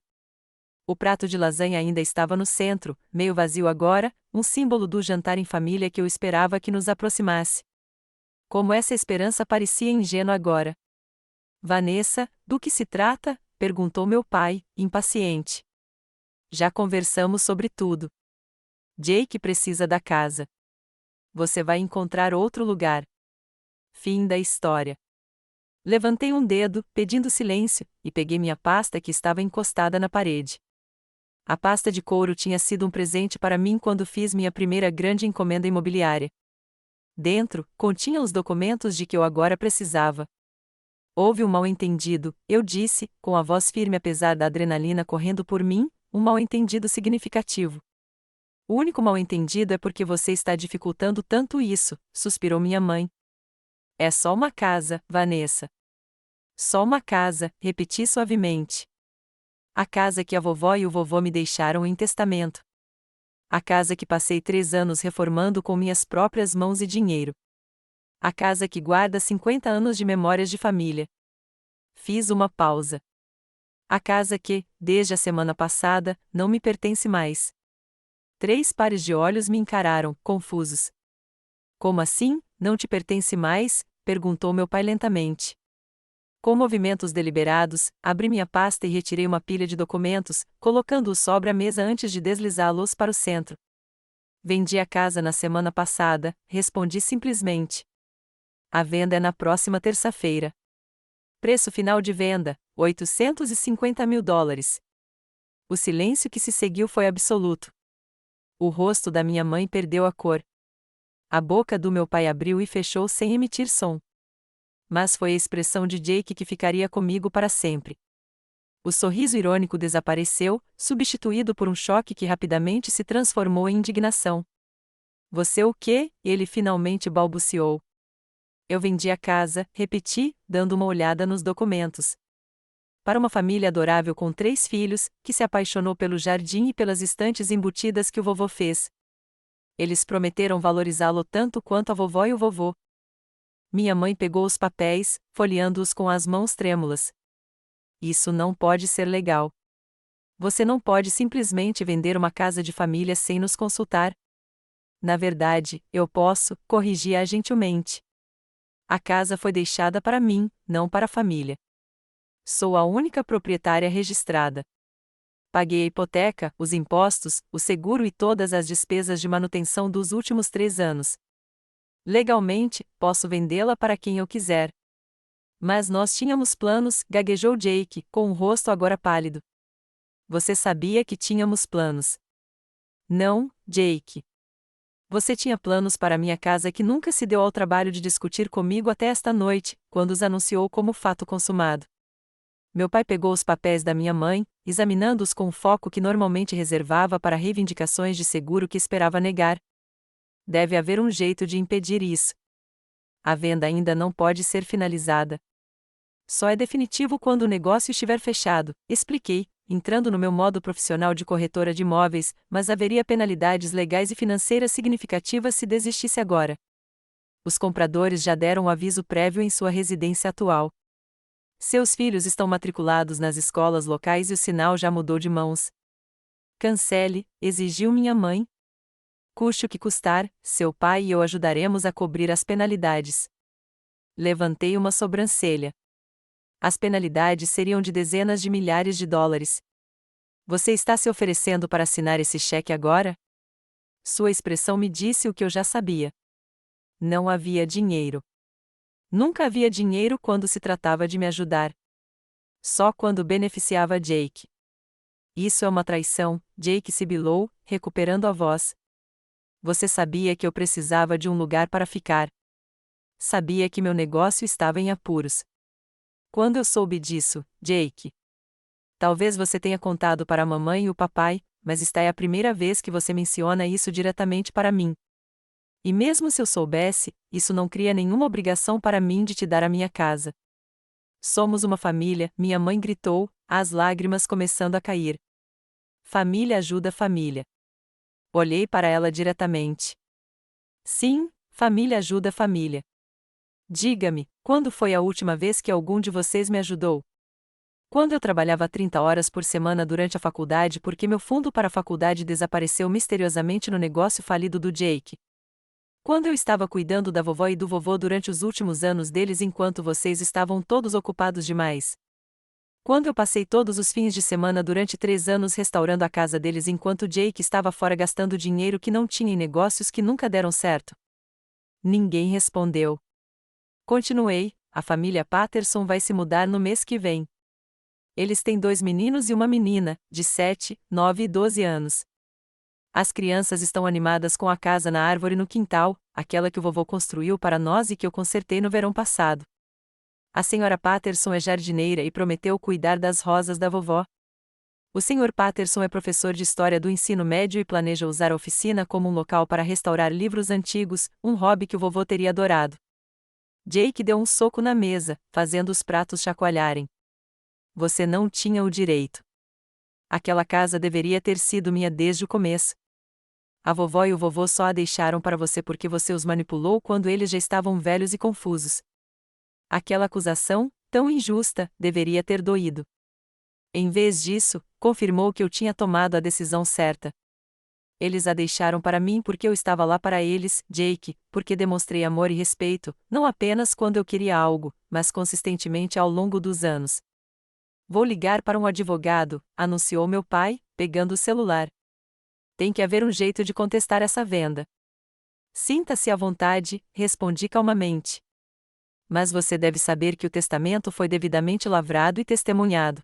O prato de lasanha ainda estava no centro, meio vazio agora, um símbolo do jantar em família que eu esperava que nos aproximasse. Como essa esperança parecia ingênua agora. Vanessa, do que se trata? Perguntou meu pai, impaciente. Já conversamos sobre tudo. Jake precisa da casa. Você vai encontrar outro lugar. Fim da história. Levantei um dedo, pedindo silêncio, e peguei minha pasta que estava encostada na parede. A pasta de couro tinha sido um presente para mim quando fiz minha primeira grande encomenda imobiliária. Dentro, continha os documentos de que eu agora precisava. Houve um mal-entendido, eu disse, com a voz firme apesar da adrenalina correndo por mim, um mal-entendido significativo. O único mal-entendido é porque você está dificultando tanto isso, suspirou minha mãe. É só uma casa, Vanessa. Só uma casa, repeti suavemente. A casa que a vovó e o vovô me deixaram em testamento. A casa que passei 3 anos reformando com minhas próprias mãos e dinheiro. A casa que guarda 50 anos de memórias de família. Fiz uma pausa. A casa que, desde a semana passada, não me pertence mais. 3 pares de olhos me encararam, confusos. Como assim, não te pertence mais? Perguntou meu pai lentamente. Com movimentos deliberados, abri minha pasta e retirei uma pilha de documentos, colocando-os sobre a mesa antes de deslizá-los para o centro. Vendi a casa na semana passada, respondi simplesmente. A venda é na próxima terça-feira. Preço final de venda, $850.000. O silêncio que se seguiu foi absoluto. O rosto da minha mãe perdeu a cor. A boca do meu pai abriu e fechou sem emitir som. Mas foi a expressão de Jake que ficaria comigo para sempre. O sorriso irônico desapareceu, substituído por um choque que rapidamente se transformou em indignação. Você o quê? Ele finalmente balbuciou. Eu vendi a casa, repeti, dando uma olhada nos documentos. Para uma família adorável com 3 filhos, que se apaixonou pelo jardim e pelas estantes embutidas que o vovô fez. Eles prometeram valorizá-lo tanto quanto a vovó e o vovô. Minha mãe pegou os papéis, folheando-os com as mãos trêmulas. Isso não pode ser legal. Você não pode simplesmente vender uma casa de família sem nos consultar. Na verdade, eu posso, corrigi-a gentilmente. A casa foi deixada para mim, não para a família. Sou a única proprietária registrada. Paguei a hipoteca, os impostos, o seguro e todas as despesas de manutenção dos últimos 3 anos. Legalmente, posso vendê-la para quem eu quiser. Mas nós tínhamos planos, gaguejou Jake, com o rosto agora pálido. Você sabia que tínhamos planos? Não, Jake. Você tinha planos para minha casa que nunca se deu ao trabalho de discutir comigo até esta noite, quando os anunciou como fato consumado. Meu pai pegou os papéis da minha mãe, examinando-os com o foco que normalmente reservava para reivindicações de seguro que esperava negar. Deve haver um jeito de impedir isso. A venda ainda não pode ser finalizada. Só é definitivo quando o negócio estiver fechado, expliquei, entrando no meu modo profissional de corretora de imóveis, mas haveria penalidades legais e financeiras significativas se desistisse agora. Os compradores já deram o aviso prévio em sua residência atual. Seus filhos estão matriculados nas escolas locais e o sinal já mudou de mãos. Cancele, exigiu minha mãe. Custe o que custar, seu pai e eu ajudaremos a cobrir as penalidades. Levantei uma sobrancelha. As penalidades seriam de dezenas de milhares de dólares. Você está se oferecendo para assinar esse cheque agora? Sua expressão me disse o que eu já sabia. Não havia dinheiro. Nunca havia dinheiro quando se tratava de me ajudar. Só quando beneficiava Jake. Isso é uma traição, Jake sibilou, recuperando a voz. Você sabia que eu precisava de um lugar para ficar. Sabia que meu negócio estava em apuros. Quando eu soube disso, Jake? Talvez você tenha contado para a mamãe e o papai, mas esta é a primeira vez que você menciona isso diretamente para mim. E mesmo se eu soubesse, isso não cria nenhuma obrigação para mim de te dar a minha casa. Somos uma família, minha mãe gritou, as lágrimas começando a cair. Família ajuda família. Olhei para ela diretamente. Sim, família ajuda família. Diga-me, quando foi a última vez que algum de vocês me ajudou? Quando eu trabalhava 30 horas por semana durante a faculdade porque meu fundo para a faculdade desapareceu misteriosamente no negócio falido do Jake? Quando eu estava cuidando da vovó e do vovô durante os últimos anos deles enquanto vocês estavam todos ocupados demais? Quando eu passei todos os fins de semana durante 3 anos restaurando a casa deles enquanto Jake estava fora gastando dinheiro que não tinha em negócios que nunca deram certo? Ninguém respondeu. Continuei, a família Patterson vai se mudar no mês que vem. Eles têm 2 meninos e uma menina, de 7, 9 e 12 anos. As crianças estão animadas com a casa na árvore no quintal, aquela que o vovô construiu para nós e que eu consertei no verão passado. A senhora Patterson é jardineira e prometeu cuidar das rosas da vovó. O Sr. Patterson é professor de História do ensino médio e planeja usar a oficina como um local para restaurar livros antigos, um hobby que o vovô teria adorado. Jake deu um soco na mesa, fazendo os pratos chacoalharem. Você não tinha o direito. Aquela casa deveria ter sido minha desde o começo. A vovó e o vovô só a deixaram para você porque você os manipulou quando eles já estavam velhos e confusos. Aquela acusação, tão injusta, deveria ter doído. Em vez disso, confirmou que eu tinha tomado a decisão certa. Eles a deixaram para mim porque eu estava lá para eles, Jake, porque demonstrei amor e respeito, não apenas quando eu queria algo, mas consistentemente ao longo dos anos. Vou ligar para um advogado, anunciou meu pai, pegando o celular. Tem que haver um jeito de contestar essa venda. Sinta-se à vontade, respondi calmamente. Mas você deve saber que o testamento foi devidamente lavrado e testemunhado.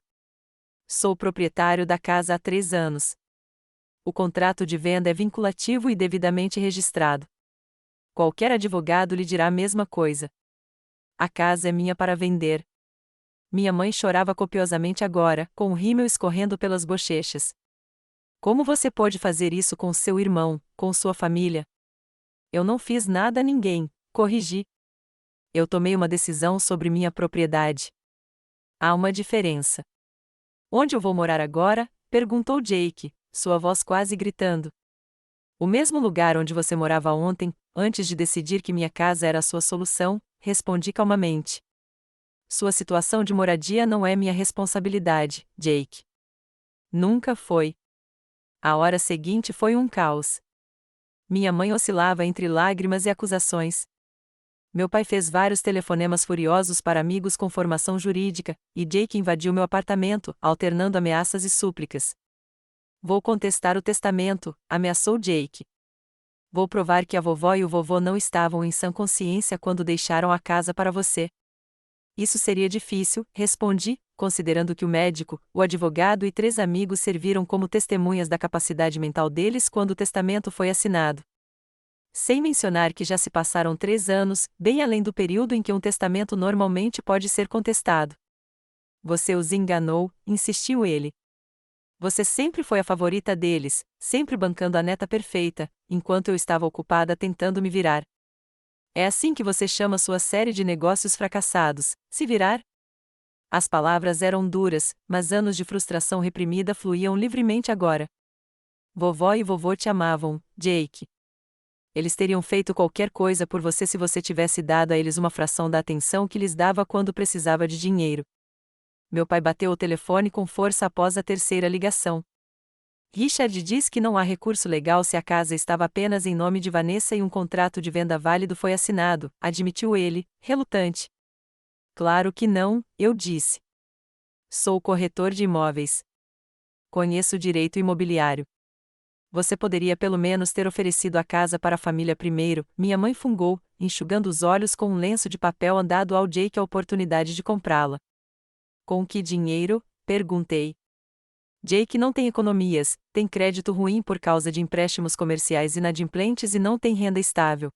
Sou proprietário da casa há 3 anos. O contrato de venda é vinculativo e devidamente registrado. Qualquer advogado lhe dirá a mesma coisa. A casa é minha para vender. Minha mãe chorava copiosamente agora, com o rímel escorrendo pelas bochechas. Como você pode fazer isso com seu irmão, com sua família? Eu não fiz nada a ninguém, corrigi. Eu tomei uma decisão sobre minha propriedade. Há uma diferença. Onde eu vou morar agora? Perguntou Jake, sua voz quase gritando. O mesmo lugar onde você morava ontem, antes de decidir que minha casa era a sua solução, respondi calmamente. Sua situação de moradia não é minha responsabilidade, Jake. Nunca foi. A hora seguinte foi um caos. Minha mãe oscilava entre lágrimas e acusações. Meu pai fez vários telefonemas furiosos para amigos com formação jurídica, e Jake invadiu meu apartamento, alternando ameaças e súplicas. Vou contestar o testamento, ameaçou Jake. Vou provar que a vovó e o vovô não estavam em sã consciência quando deixaram a casa para você. Isso seria difícil, respondi, considerando que o médico, o advogado e 3 amigos serviram como testemunhas da capacidade mental deles quando o testamento foi assinado. Sem mencionar que já se passaram 3 anos, bem além do período em que um testamento normalmente pode ser contestado. Você os enganou, insistiu ele. Você sempre foi a favorita deles, sempre bancando a neta perfeita, enquanto eu estava ocupada tentando me virar. É assim que você chama sua série de negócios fracassados, se virar? As palavras eram duras, mas anos de frustração reprimida fluíam livremente agora. Vovó e vovô te amavam, Jake. Eles teriam feito qualquer coisa por você se você tivesse dado a eles uma fração da atenção que lhes dava quando precisava de dinheiro. Meu pai bateu o telefone com força após a 3ª ligação. Richard diz que não há recurso legal se a casa estava apenas em nome de Vanessa e um contrato de venda válido foi assinado, admitiu ele, relutante. Claro que não, eu disse. Sou corretor de imóveis. Conheço o direito imobiliário. Você poderia pelo menos ter oferecido a casa para a família primeiro, minha mãe fungou, enxugando os olhos com um lenço de papel dado ao Jake a oportunidade de comprá-la. Com que dinheiro? Perguntei. Jake não tem economias, tem crédito ruim por causa de empréstimos comerciais inadimplentes e não tem renda estável.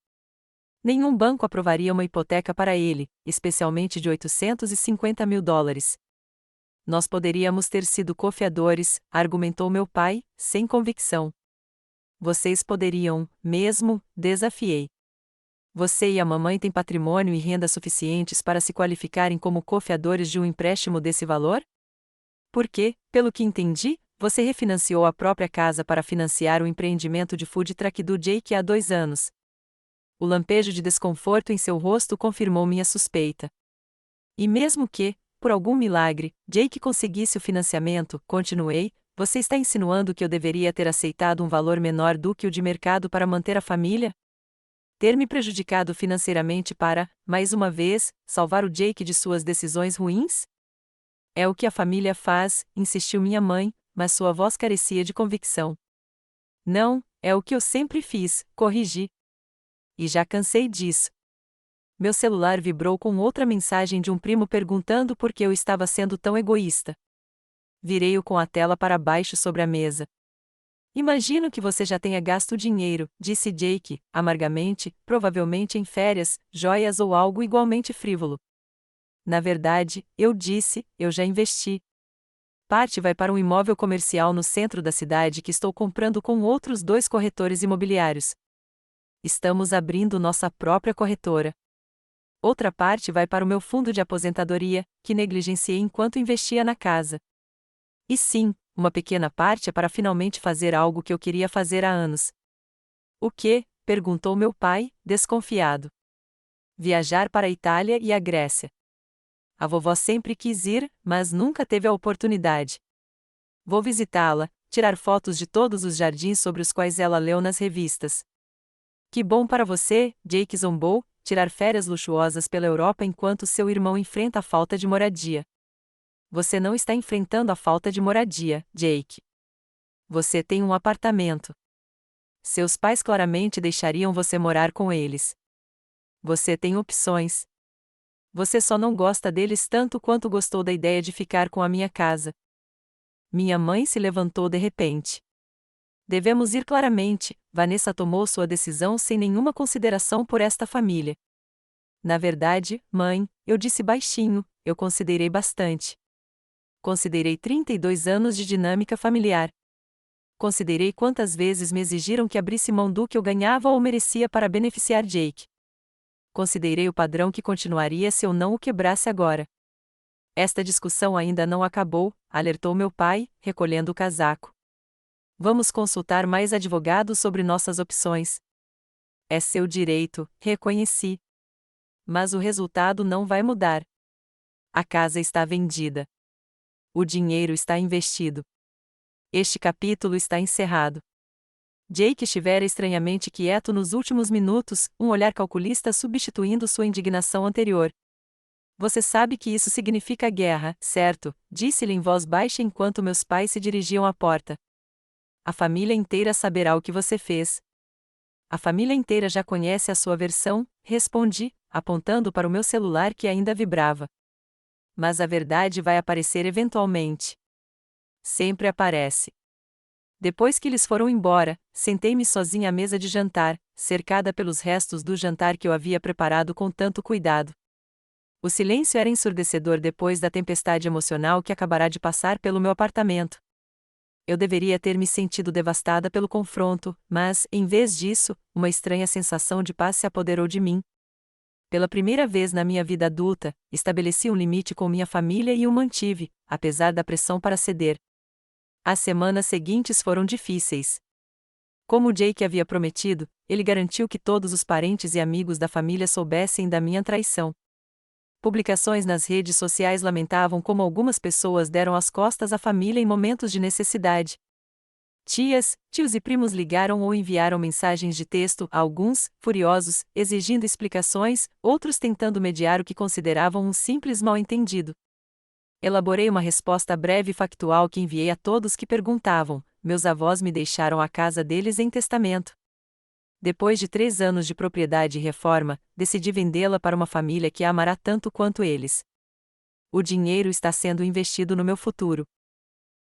Nenhum banco aprovaria uma hipoteca para ele, especialmente de $850 mil. Nós poderíamos ter sido cofiadores, argumentou meu pai, sem convicção. Vocês poderiam, mesmo, desafiei. Você e a mamãe têm patrimônio e renda suficientes para se qualificarem como cofiadores de um empréstimo desse valor? Porque, pelo que entendi, você refinanciou a própria casa para financiar o empreendimento de food truck do Jake há 2 anos. O lampejo de desconforto em seu rosto confirmou minha suspeita. E mesmo que, por algum milagre, Jake conseguisse o financiamento, continuei, você está insinuando que eu deveria ter aceitado um valor menor do que o de mercado para manter a família? Ter me prejudicado financeiramente para, mais uma vez, salvar o Jake de suas decisões ruins? É o que a família faz, insistiu minha mãe, mas sua voz carecia de convicção. Não, é o que eu sempre fiz, corrigi. E já cansei disso. Meu celular vibrou com outra mensagem de um primo perguntando por que eu estava sendo tão egoísta. Virei-o com a tela para baixo sobre a mesa. Imagino que você já tenha gasto dinheiro, disse Jake, amargamente, provavelmente em férias, joias ou algo igualmente frívolo. Na verdade, eu disse, eu já investi. Parte vai para um imóvel comercial no centro da cidade que estou comprando com outros 2 corretores imobiliários. Estamos abrindo nossa própria corretora. Outra parte vai para o meu fundo de aposentadoria, que negligenciei enquanto investia na casa. E sim, uma pequena parte é para finalmente fazer algo que eu queria fazer há anos. O quê? Perguntou meu pai, desconfiado. Viajar para a Itália e a Grécia. A vovó sempre quis ir, mas nunca teve a oportunidade. Vou visitá-la, tirar fotos de todos os jardins sobre os quais ela leu nas revistas. Que bom para você, Jake zombou, tirar férias luxuosas pela Europa enquanto seu irmão enfrenta a falta de moradia. Você não está enfrentando a falta de moradia, Jake. Você tem um apartamento. Seus pais claramente deixariam você morar com eles. Você tem opções. Você só não gosta deles tanto quanto gostou da ideia de ficar com a minha casa. Minha mãe se levantou de repente. Devemos ir claramente, Vanessa tomou sua decisão sem nenhuma consideração por esta família. Na verdade, mãe, eu disse baixinho, eu considerei bastante. Considerei 32 anos de dinâmica familiar. Considerei quantas vezes me exigiram que abrisse mão do que eu ganhava ou merecia para beneficiar Jake. Considerei o padrão que continuaria se eu não o quebrasse agora. Esta discussão ainda não acabou, alertou meu pai, recolhendo o casaco. Vamos consultar mais advogados sobre nossas opções. É seu direito, reconheci. Mas o resultado não vai mudar. A casa está vendida. O dinheiro está investido. Este capítulo está encerrado. Jake estivera estranhamente quieto nos últimos minutos, um olhar calculista substituindo sua indignação anterior. Você sabe que isso significa guerra, certo? Disse-lhe em voz baixa enquanto meus pais se dirigiam à porta. A família inteira saberá o que você fez. A família inteira já conhece a sua versão, respondi, apontando para o meu celular que ainda vibrava. Mas a verdade vai aparecer eventualmente. Sempre aparece. Depois que eles foram embora, sentei-me sozinha à mesa de jantar, cercada pelos restos do jantar que eu havia preparado com tanto cuidado. O silêncio era ensurdecedor depois da tempestade emocional que acabará de passar pelo meu apartamento. Eu deveria ter me sentido devastada pelo confronto, mas, em vez disso, uma estranha sensação de paz se apoderou de mim. Pela primeira vez na minha vida adulta, estabeleci um limite com minha família e o mantive, apesar da pressão para ceder. As semanas seguintes foram difíceis. Como Jake havia prometido, ele garantiu que todos os parentes e amigos da família soubessem da minha traição. Publicações nas redes sociais lamentavam como algumas pessoas deram as costas à família em momentos de necessidade. Tias, tios e primos ligaram ou enviaram mensagens de texto, alguns, furiosos, exigindo explicações, outros tentando mediar o que consideravam um simples mal-entendido. Elaborei uma resposta breve e factual que enviei a todos que perguntavam: meus avós me deixaram a casa deles em testamento. Depois de 3 anos de propriedade e reforma, decidi vendê-la para uma família que a amará tanto quanto eles. O dinheiro está sendo investido no meu futuro.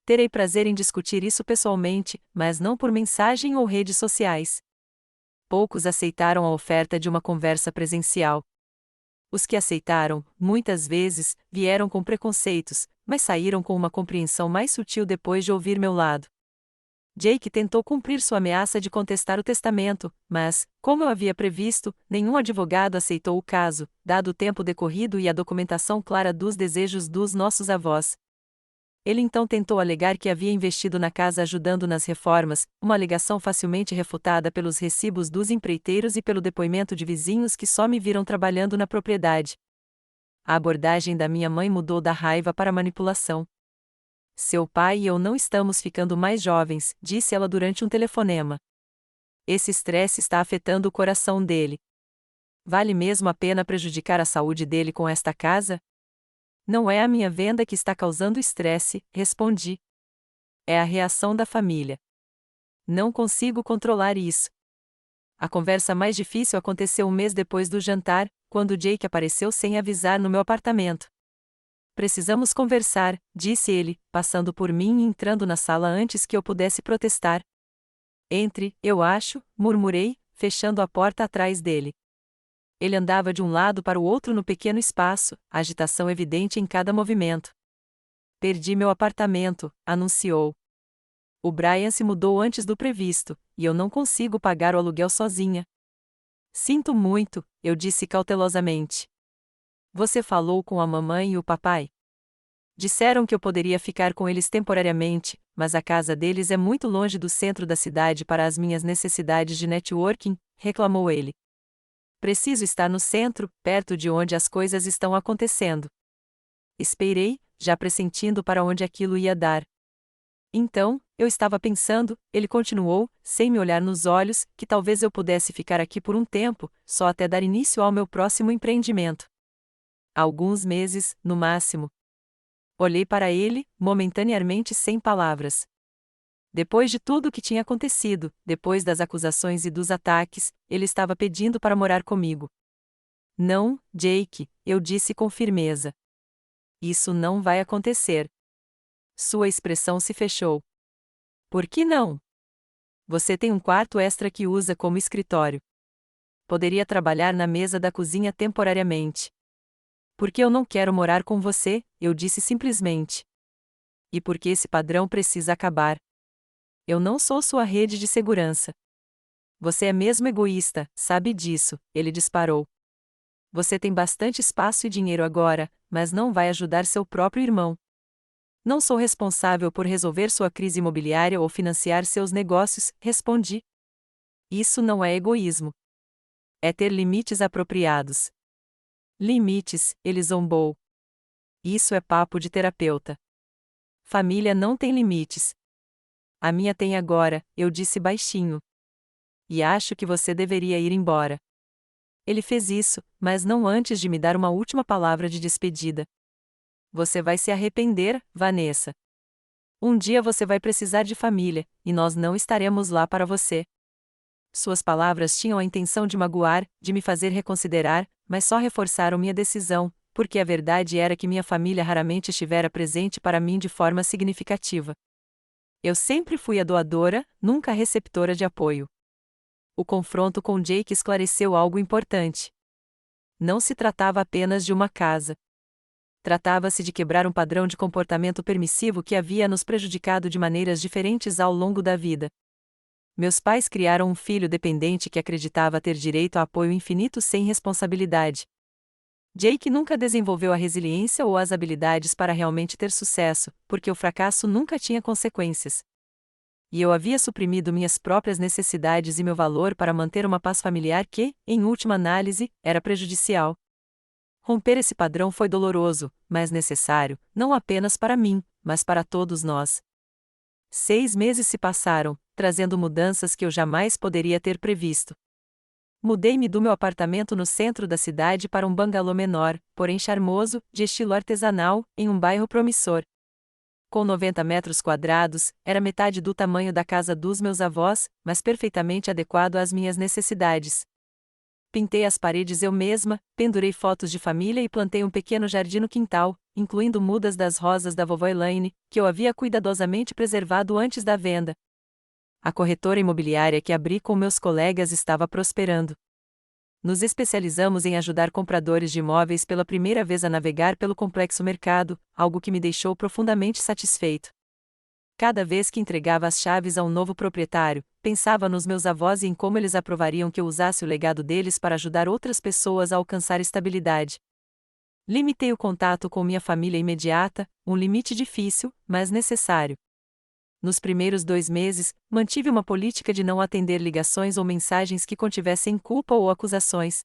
Terei prazer em discutir isso pessoalmente, mas não por mensagem ou redes sociais. Poucos aceitaram a oferta de uma conversa presencial. Os que aceitaram, muitas vezes, vieram com preconceitos, mas saíram com uma compreensão mais sutil depois de ouvir meu lado. Jake tentou cumprir sua ameaça de contestar o testamento, mas, como eu havia previsto, nenhum advogado aceitou o caso, dado o tempo decorrido e a documentação clara dos desejos dos nossos avós. Ele então tentou alegar que havia investido na casa ajudando nas reformas, uma alegação facilmente refutada pelos recibos dos empreiteiros e pelo depoimento de vizinhos que só me viram trabalhando na propriedade. A abordagem da minha mãe mudou da raiva para a manipulação. Seu pai e eu não estamos ficando mais jovens, disse ela durante um telefonema. Esse estresse está afetando o coração dele. Vale mesmo a pena prejudicar a saúde dele com esta casa? Não é a minha venda que está causando estresse, respondi. É a reação da família. Não consigo controlar isso. A conversa mais difícil aconteceu um mês depois do jantar, quando Jake apareceu sem avisar no meu apartamento. Precisamos conversar, disse ele, passando por mim e entrando na sala antes que eu pudesse protestar. Entre, eu acho, murmurei, fechando a porta atrás dele. Ele andava de um lado para o outro no pequeno espaço, agitação evidente em cada movimento. Perdi meu apartamento, anunciou. O Brian se mudou antes do previsto, e eu não consigo pagar o aluguel sozinha. Sinto muito, eu disse cautelosamente. Você falou com a mamãe e o papai? Disseram que eu poderia ficar com eles temporariamente, mas a casa deles é muito longe do centro da cidade para as minhas necessidades de networking, reclamou ele. Preciso estar no centro, perto de onde as coisas estão acontecendo. Esperei, já pressentindo para onde aquilo ia dar. Então, eu estava pensando, ele continuou, sem me olhar nos olhos, que talvez eu pudesse ficar aqui por um tempo, só até dar início ao meu próximo empreendimento. Alguns meses, no máximo. Olhei para ele, momentaneamente sem palavras. Depois de tudo o que tinha acontecido, depois das acusações e dos ataques, ele estava pedindo para morar comigo. Não, Jake, eu disse com firmeza. Isso não vai acontecer. Sua expressão se fechou. Por que não? Você tem um quarto extra que usa como escritório. Poderia trabalhar na mesa da cozinha temporariamente. Porque eu não quero morar com você, eu disse simplesmente. E porque esse padrão precisa acabar. Eu não sou sua rede de segurança. Você é mesmo egoísta, sabe disso, ele disparou. Você tem bastante espaço e dinheiro agora, mas não vai ajudar seu próprio irmão. Não sou responsável por resolver sua crise imobiliária ou financiar seus negócios, respondi. Isso não é egoísmo. É ter limites apropriados. Limites, ele zombou. Isso é papo de terapeuta. Família não tem limites. A minha tem agora, eu disse baixinho. E acho que você deveria ir embora. Ele fez isso, mas não antes de me dar uma última palavra de despedida. Você vai se arrepender, Vanessa. Um dia você vai precisar de família, e nós não estaremos lá para você. Suas palavras tinham a intenção de magoar, de me fazer reconsiderar, mas só reforçaram minha decisão, porque a verdade era que minha família raramente estivera presente para mim de forma significativa. Eu sempre fui a doadora, nunca a receptora de apoio. O confronto com Jake esclareceu algo importante. Não se tratava apenas de uma casa. Tratava-se de quebrar um padrão de comportamento permissivo que havia nos prejudicado de maneiras diferentes ao longo da vida. Meus pais criaram um filho dependente que acreditava ter direito a apoio infinito sem responsabilidade. Jake nunca desenvolveu a resiliência ou as habilidades para realmente ter sucesso, porque o fracasso nunca tinha consequências. E eu havia suprimido minhas próprias necessidades e meu valor para manter uma paz familiar que, em última análise, era prejudicial. Romper esse padrão foi doloroso, mas necessário, não apenas para mim, mas para todos nós. 6 meses se passaram, trazendo mudanças que eu jamais poderia ter previsto. Mudei-me do meu apartamento no centro da cidade para um bangalô menor, porém charmoso, de estilo artesanal, em um bairro promissor. Com 90 metros quadrados, era metade do tamanho da casa dos meus avós, mas perfeitamente adequado às minhas necessidades. Pintei as paredes eu mesma, pendurei fotos de família e plantei um pequeno jardim no quintal, incluindo mudas das rosas da vovó Elaine, que eu havia cuidadosamente preservado antes da venda. A corretora imobiliária que abri com meus colegas estava prosperando. Nos especializamos em ajudar compradores de imóveis pela primeira vez a navegar pelo complexo mercado, algo que me deixou profundamente satisfeito. Cada vez que entregava as chaves a um novo proprietário, pensava nos meus avós e em como eles aprovariam que eu usasse o legado deles para ajudar outras pessoas a alcançar estabilidade. Limitei o contato com minha família imediata, um limite difícil, mas necessário. Nos primeiros 2 meses, mantive uma política de não atender ligações ou mensagens que contivessem culpa ou acusações.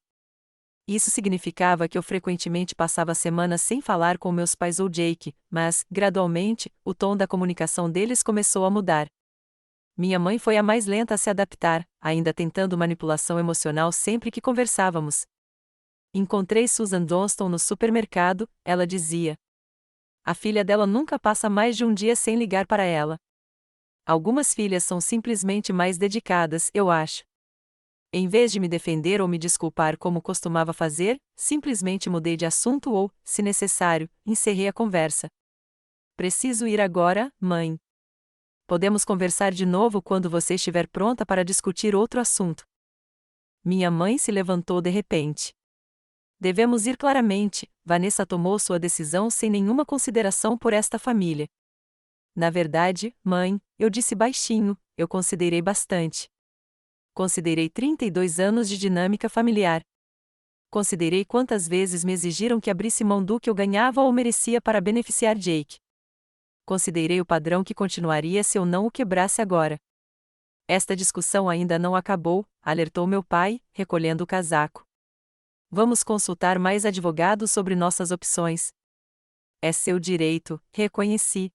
Isso significava que eu frequentemente passava semanas sem falar com meus pais ou Jake, mas, gradualmente, o tom da comunicação deles começou a mudar. Minha mãe foi a mais lenta a se adaptar, ainda tentando manipulação emocional sempre que conversávamos. Encontrei Susan Johnston no supermercado, ela dizia. A filha dela nunca passa mais de um dia sem ligar para ela. Algumas filhas são simplesmente mais dedicadas, eu acho. Em vez de me defender ou me desculpar como costumava fazer, simplesmente mudei de assunto ou, se necessário, encerrei a conversa. Preciso ir agora, mãe. Podemos conversar de novo quando você estiver pronta para discutir outro assunto. Minha mãe se levantou de repente. Devemos ir claramente, Vanessa tomou sua decisão sem nenhuma consideração por esta família. Na verdade, mãe, eu disse baixinho, eu considerei bastante. Considerei 32 anos de dinâmica familiar. Considerei quantas vezes me exigiram que abrisse mão do que eu ganhava ou merecia para beneficiar Jake. Considerei o padrão que continuaria se eu não o quebrasse agora. Esta discussão ainda não acabou, alertou meu pai, recolhendo o casaco. Vamos consultar mais advogados sobre nossas opções. É seu direito, reconheci.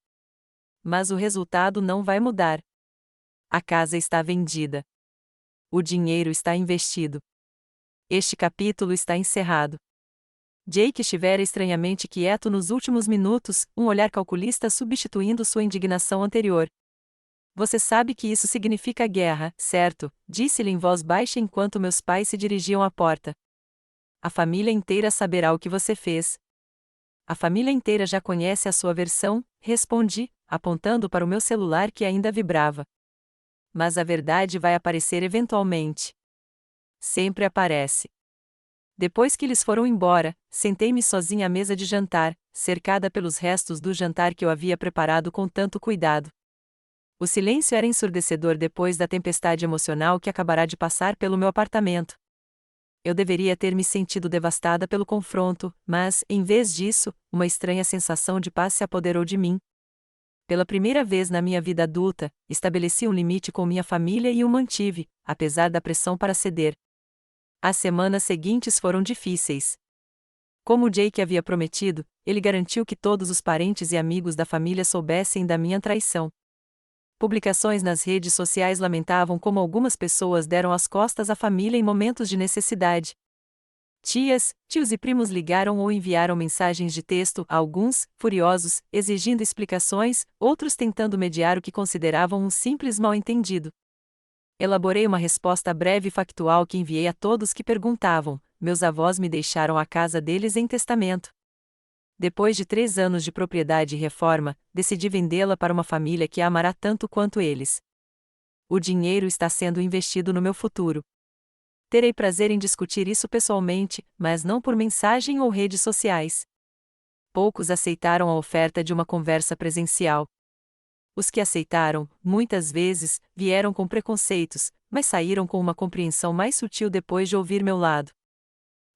Mas o resultado não vai mudar. A casa está vendida. O dinheiro está investido. Este capítulo está encerrado. Jake estivera estranhamente quieto nos últimos minutos, um olhar calculista substituindo sua indignação anterior. Você sabe que isso significa guerra, certo? Disse-lhe em voz baixa enquanto meus pais se dirigiam à porta. A família inteira saberá o que você fez. A família inteira já conhece a sua versão, respondi, apontando para o meu celular que ainda vibrava. Mas a verdade vai aparecer eventualmente. Sempre aparece. Depois que eles foram embora, sentei-me sozinha à mesa de jantar, cercada pelos restos do jantar que eu havia preparado com tanto cuidado. O silêncio era ensurdecedor depois da tempestade emocional que acabará de passar pelo meu apartamento. Eu deveria ter me sentido devastada pelo confronto, mas, em vez disso, uma estranha sensação de paz se apoderou de mim. Pela primeira vez na minha vida adulta, estabeleci um limite com minha família e o mantive, apesar da pressão para ceder. As semanas seguintes foram difíceis. Como Jake havia prometido, ele garantiu que todos os parentes e amigos da família soubessem da minha traição. Publicações nas redes sociais lamentavam como algumas pessoas deram as costas à família em momentos de necessidade. Tias, tios e primos ligaram ou enviaram mensagens de texto, alguns, furiosos, exigindo explicações, outros tentando mediar o que consideravam um simples mal-entendido. Elaborei uma resposta breve e factual que enviei a todos que perguntavam: meus avós me deixaram a casa deles em testamento. Depois de 3 anos de propriedade e reforma, decidi vendê-la para uma família que a amará tanto quanto eles. O dinheiro está sendo investido no meu futuro. Terei prazer em discutir isso pessoalmente, mas não por mensagem ou redes sociais. Poucos aceitaram a oferta de uma conversa presencial. Os que aceitaram, muitas vezes, vieram com preconceitos, mas saíram com uma compreensão mais sutil depois de ouvir meu lado.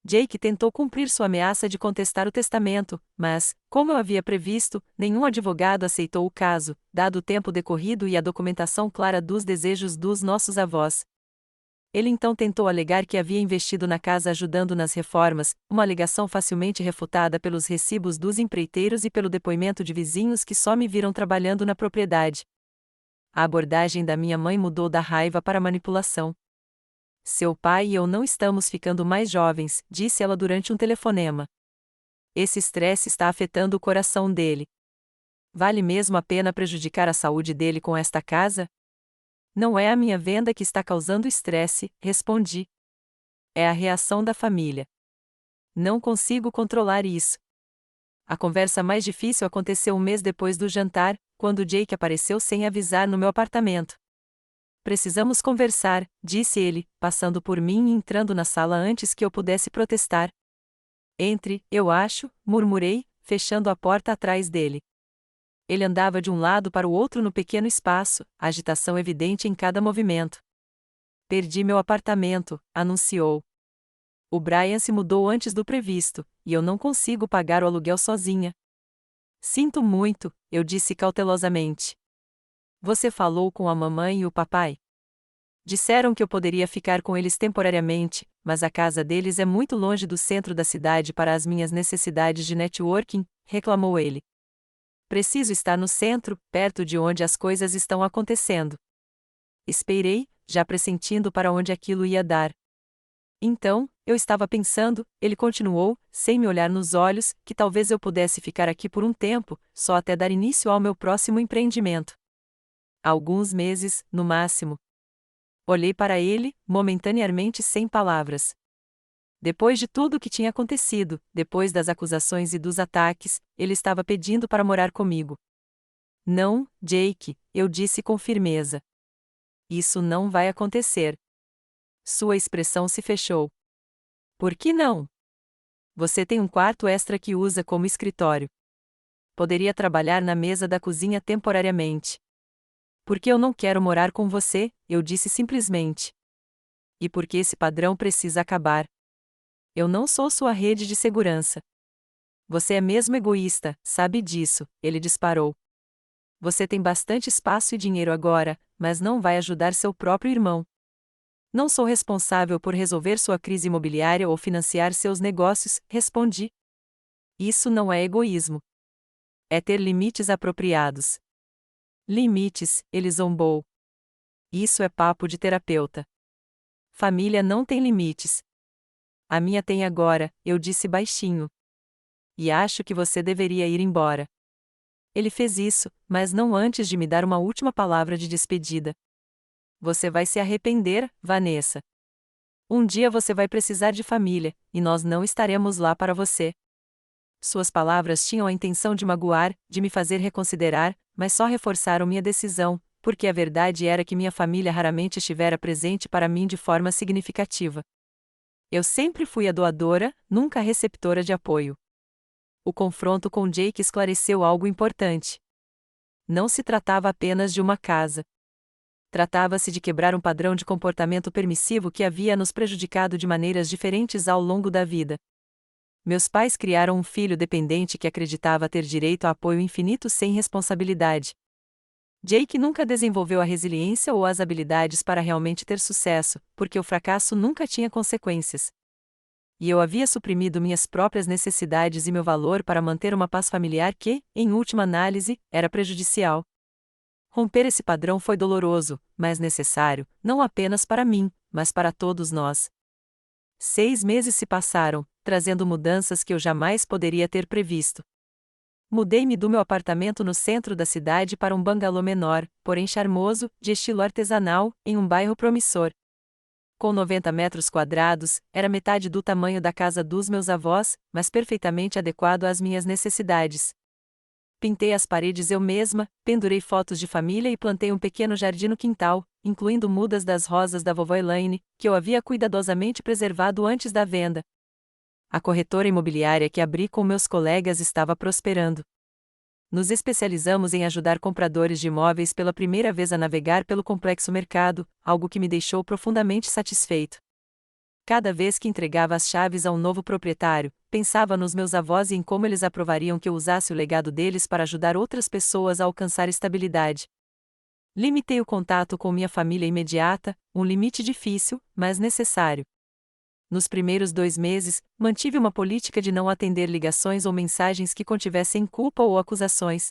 Jake tentou cumprir sua ameaça de contestar o testamento, mas, como eu havia previsto, nenhum advogado aceitou o caso, dado o tempo decorrido e a documentação clara dos desejos dos nossos avós. Ele então tentou alegar que havia investido na casa ajudando nas reformas, uma alegação facilmente refutada pelos recibos dos empreiteiros e pelo depoimento de vizinhos que só me viram trabalhando na propriedade. A abordagem da minha mãe mudou da raiva para a manipulação. Seu pai e eu não estamos ficando mais jovens, disse ela durante um telefonema. Esse estresse está afetando o coração dele. Vale mesmo a pena prejudicar a saúde dele com esta casa? Não é a minha venda que está causando estresse, respondi. É a reação da família. Não consigo controlar isso. A conversa mais difícil aconteceu um mês depois do jantar, quando Jake apareceu sem avisar no meu apartamento. Precisamos conversar, disse ele, passando por mim e entrando na sala antes que eu pudesse protestar. Entre, eu acho, murmurei, fechando a porta atrás dele. Ele andava de um lado para o outro no pequeno espaço, agitação evidente em cada movimento. Perdi meu apartamento, anunciou. O Brian se mudou antes do previsto, e eu não consigo pagar o aluguel sozinha. Sinto muito, eu disse cautelosamente. Você falou com a mamãe e o papai? Disseram que eu poderia ficar com eles temporariamente, mas a casa deles é muito longe do centro da cidade para as minhas necessidades de networking, reclamou ele. Preciso estar no centro, perto de onde as coisas estão acontecendo. Esperei, já pressentindo para onde aquilo ia dar. Então, eu estava pensando, ele continuou, sem me olhar nos olhos, que talvez eu pudesse ficar aqui por um tempo, só até dar início ao meu próximo empreendimento. Alguns meses, no máximo. Olhei para ele, momentaneamente sem palavras. Depois de tudo o que tinha acontecido, depois das acusações e dos ataques, ele estava pedindo para morar comigo. Não, Jake, eu disse com firmeza. Isso não vai acontecer. Sua expressão se fechou. Por que não? Você tem um quarto extra que usa como escritório. Poderia trabalhar na mesa da cozinha temporariamente. Porque eu não quero morar com você, eu disse simplesmente. E porque esse padrão precisa acabar. Eu não sou sua rede de segurança. Você é mesmo egoísta, sabe disso, ele disparou. Você tem bastante espaço e dinheiro agora, mas não vai ajudar seu próprio irmão. Não sou responsável por resolver sua crise imobiliária ou financiar seus negócios, respondi. Isso não é egoísmo. É ter limites apropriados. Limites, ele zombou. Isso é papo de terapeuta. Família não tem limites. A minha tem agora, eu disse baixinho. E acho que você deveria ir embora. Ele fez isso, mas não antes de me dar uma última palavra de despedida. Você vai se arrepender, Vanessa. Um dia você vai precisar de família, e nós não estaremos lá para você. Suas palavras tinham a intenção de magoar, de me fazer reconsiderar, mas só reforçaram minha decisão, porque a verdade era que minha família raramente estivera presente para mim de forma significativa. Eu sempre fui a doadora, nunca a receptora de apoio. O confronto com Jake esclareceu algo importante. Não se tratava apenas de uma casa. Tratava-se de quebrar um padrão de comportamento permissivo que havia nos prejudicado de maneiras diferentes ao longo da vida. Meus pais criaram um filho dependente que acreditava ter direito a apoio infinito sem responsabilidade. Jake nunca desenvolveu a resiliência ou as habilidades para realmente ter sucesso, porque o fracasso nunca tinha consequências. E eu havia suprimido minhas próprias necessidades e meu valor para manter uma paz familiar que, em última análise, era prejudicial. Romper esse padrão foi doloroso, mas necessário, não apenas para mim, mas para todos nós. 6 meses se passaram, trazendo mudanças que eu jamais poderia ter previsto. Mudei-me do meu apartamento no centro da cidade para um bangalô menor, porém charmoso, de estilo artesanal, em um bairro promissor. Com 90 metros quadrados, era metade do tamanho da casa dos meus avós, mas perfeitamente adequado às minhas necessidades. Pintei as paredes eu mesma, pendurei fotos de família e plantei um pequeno jardim no quintal, incluindo mudas das rosas da vovó Elaine, que eu havia cuidadosamente preservado antes da venda. A corretora imobiliária que abri com meus colegas estava prosperando. Nos especializamos em ajudar compradores de imóveis pela primeira vez a navegar pelo complexo mercado, algo que me deixou profundamente satisfeito. Cada vez que entregava as chaves a um novo proprietário, pensava nos meus avós e em como eles aprovariam que eu usasse o legado deles para ajudar outras pessoas a alcançar estabilidade. Limitei o contato com minha família imediata, um limite difícil, mas necessário. Nos primeiros 2 meses, mantive uma política de não atender ligações ou mensagens que contivessem culpa ou acusações.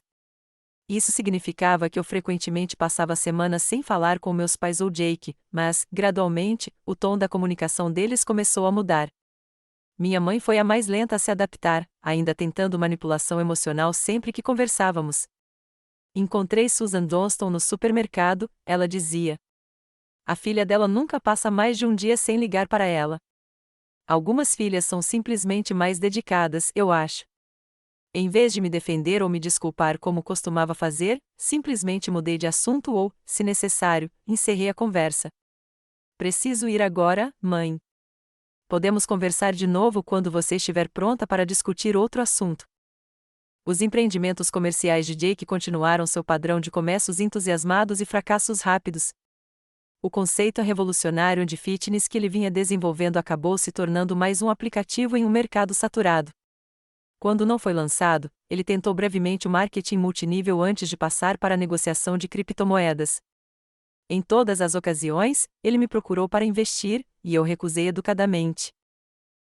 Isso significava que eu frequentemente passava semanas sem falar com meus pais ou Jake, mas, gradualmente, o tom da comunicação deles começou a mudar. Minha mãe foi a mais lenta a se adaptar, ainda tentando manipulação emocional sempre que conversávamos. Encontrei Susan Johnston no supermercado, ela dizia. A filha dela nunca passa mais de um dia sem ligar para ela. Algumas filhas são simplesmente mais dedicadas, eu acho. Em vez de me defender ou me desculpar como costumava fazer, simplesmente mudei de assunto ou, se necessário, encerrei a conversa. Preciso ir agora, mãe. Podemos conversar de novo quando você estiver pronta para discutir outro assunto. Os empreendimentos comerciais de Jake continuaram seu padrão de começos entusiasmados e fracassos rápidos. O conceito revolucionário de fitness que ele vinha desenvolvendo acabou se tornando mais um aplicativo em um mercado saturado. Quando não foi lançado, ele tentou brevemente o marketing multinível antes de passar para a negociação de criptomoedas. Em todas as ocasiões, ele me procurou para investir, e eu recusei educadamente.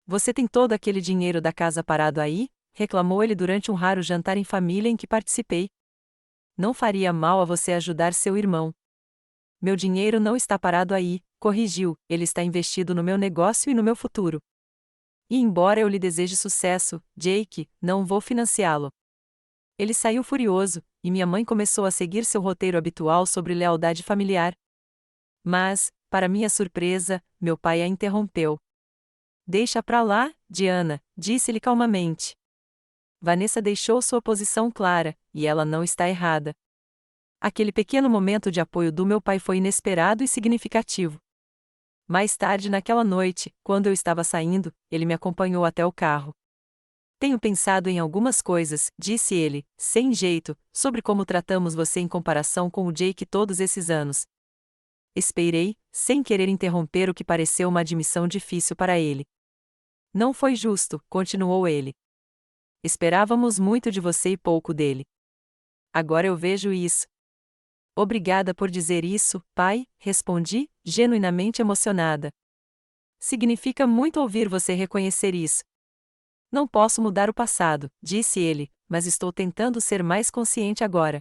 Você tem todo aquele dinheiro da casa parado aí? Reclamou ele durante um raro jantar em família em que participei. Não faria mal a você ajudar seu irmão. Meu dinheiro não está parado aí, corrigiu, ele está investido no meu negócio e no meu futuro. E embora eu lhe deseje sucesso, Jake, não vou financiá-lo. Ele saiu furioso, e minha mãe começou a seguir seu roteiro habitual sobre lealdade familiar. Mas, Para minha surpresa, meu pai a interrompeu. Deixa pra lá, Diana, disse-lhe calmamente. Vanessa deixou sua posição clara, e ela não está errada. Aquele pequeno momento de apoio do meu pai foi inesperado e significativo. Mais tarde naquela noite, quando eu estava saindo, ele me acompanhou até o carro. Tenho pensado em algumas coisas, disse ele, sem jeito, sobre como tratamos você em comparação com o Jake todos esses anos. Esperei, sem querer interromper o que pareceu uma admissão difícil para ele. Não foi justo, continuou ele. Esperávamos muito de você e pouco dele. Agora eu vejo isso. Obrigada por dizer isso, pai, respondi, genuinamente emocionada. Significa muito ouvir você reconhecer isso. Não posso mudar o passado, disse ele, mas estou tentando ser mais consciente agora.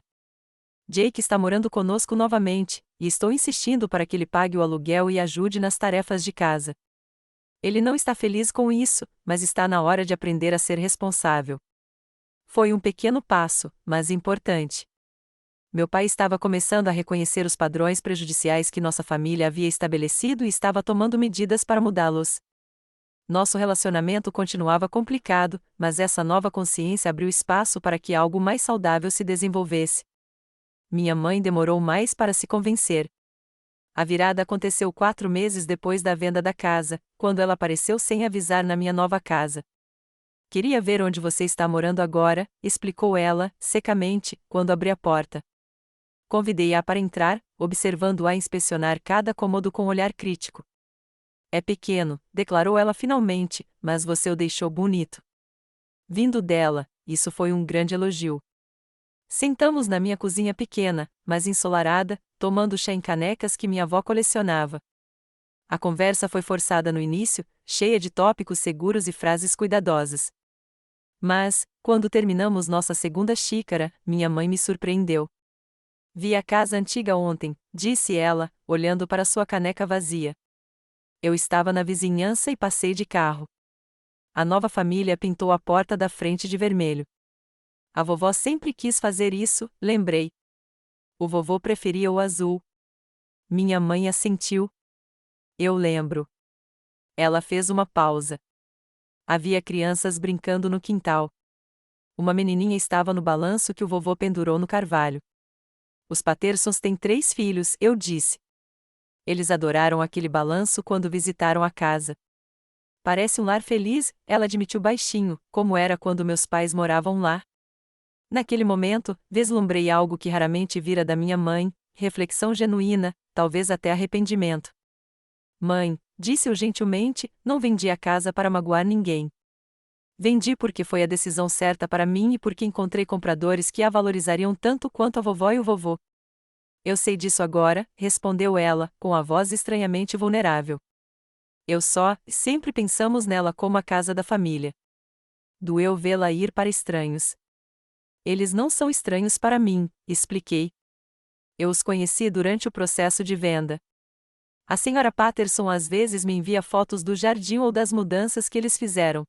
Jake está morando conosco novamente, e estou insistindo para que ele pague o aluguel e ajude nas tarefas de casa. Ele não está feliz com isso, mas está na hora de aprender a ser responsável. Foi um pequeno passo, mas importante. Meu pai estava começando a reconhecer os padrões prejudiciais que nossa família havia estabelecido e estava tomando medidas para mudá-los. Nosso relacionamento continuava complicado, mas essa nova consciência abriu espaço para que algo mais saudável se desenvolvesse. Minha mãe demorou mais para se convencer. A virada aconteceu 4 meses depois da venda da casa, quando ela apareceu sem avisar na minha nova casa. Queria ver onde você está morando agora, explicou ela, secamente, quando abri a porta. Convidei-a para entrar, observando-a inspecionar cada cômodo com olhar crítico. É pequeno, declarou ela finalmente, mas você o deixou bonito. Vindo dela, isso foi um grande elogio. Sentamos na minha cozinha pequena, mas ensolarada, tomando chá em canecas que minha avó colecionava. A conversa foi forçada no início, cheia de tópicos seguros e frases cuidadosas. Mas, quando terminamos nossa segunda xícara, minha mãe me surpreendeu. Vi a casa antiga ontem, disse ela, olhando para sua caneca vazia. Eu estava na vizinhança e passei de carro. A nova família pintou a porta da frente de vermelho. A vovó sempre quis fazer isso, lembrei. O vovô preferia o azul. Minha mãe assentiu. Eu lembro. Ela fez uma pausa. Havia crianças brincando no quintal. Uma menininha estava no balanço que o vovô pendurou no carvalho. Os Pattersons têm 3 filhos, eu disse. Eles adoraram aquele balanço quando visitaram a casa. Parece um lar feliz, ela admitiu baixinho, como era quando meus pais moravam lá. Naquele momento, vislumbrei algo que raramente vira da minha mãe, reflexão genuína, talvez até arrependimento. Mãe, disse-eu gentilmente, não vendi a casa para magoar ninguém. Vendi porque foi a decisão certa para mim e porque encontrei compradores que a valorizariam tanto quanto a vovó e o vovô. Eu sei disso agora, respondeu ela, com a voz estranhamente vulnerável. Sempre pensamos nela como a casa da família. Doeu vê-la ir para estranhos. Eles não são estranhos para mim, expliquei. Eu os conheci durante o processo de venda. A senhora Patterson às vezes me envia fotos do jardim ou das mudanças que eles fizeram.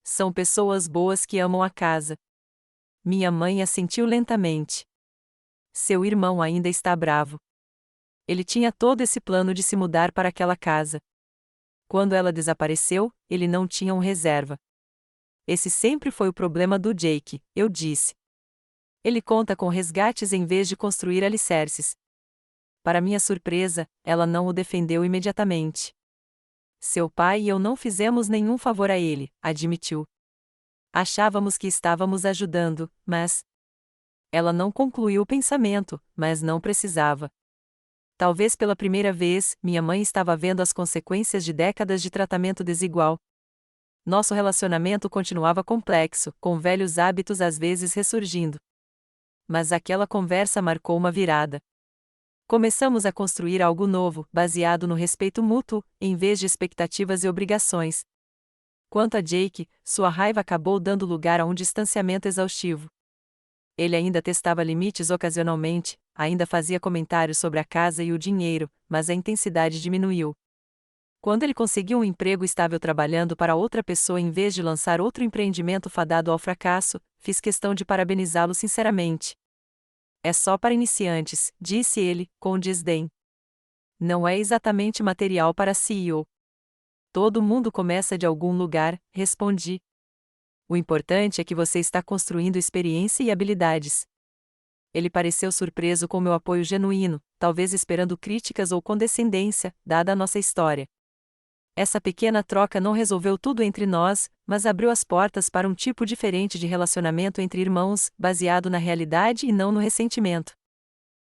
São pessoas boas que amam a casa. Minha mãe assentiu lentamente. Seu irmão ainda está bravo. Ele tinha todo esse plano de se mudar para aquela casa. Quando ela desapareceu, ele não tinha um reserva. Esse sempre foi o problema do Jake, eu disse. Ele conta com resgates em vez de construir alicerces. Para minha surpresa, ela não o defendeu imediatamente. Seu pai e eu não fizemos nenhum favor a ele, admitiu. Achávamos que estávamos ajudando, mas... Ela não concluiu o pensamento, mas não precisava. Talvez pela primeira vez, minha mãe estava vendo as consequências de décadas de tratamento desigual. Nosso relacionamento continuava complexo, com velhos hábitos às vezes ressurgindo. Mas aquela conversa marcou uma virada. Começamos a construir algo novo, baseado no respeito mútuo, em vez de expectativas e obrigações. Quanto a Jake, sua raiva acabou dando lugar a um distanciamento exaustivo. Ele ainda testava limites ocasionalmente, ainda fazia comentários sobre a casa e o dinheiro, mas a intensidade diminuiu. Quando ele conseguiu um emprego estável trabalhando para outra pessoa em vez de lançar outro empreendimento fadado ao fracasso, fiz questão de parabenizá-lo sinceramente. É só para iniciantes, disse ele, com desdém. Não é exatamente material para CEO. Todo mundo começa de algum lugar, respondi. O importante é que você está construindo experiência e habilidades. Ele pareceu surpreso com meu apoio genuíno, talvez esperando críticas ou condescendência, dada a nossa história. Essa pequena troca não resolveu tudo entre nós, mas abriu as portas para um tipo diferente de relacionamento entre irmãos, baseado na realidade e não no ressentimento.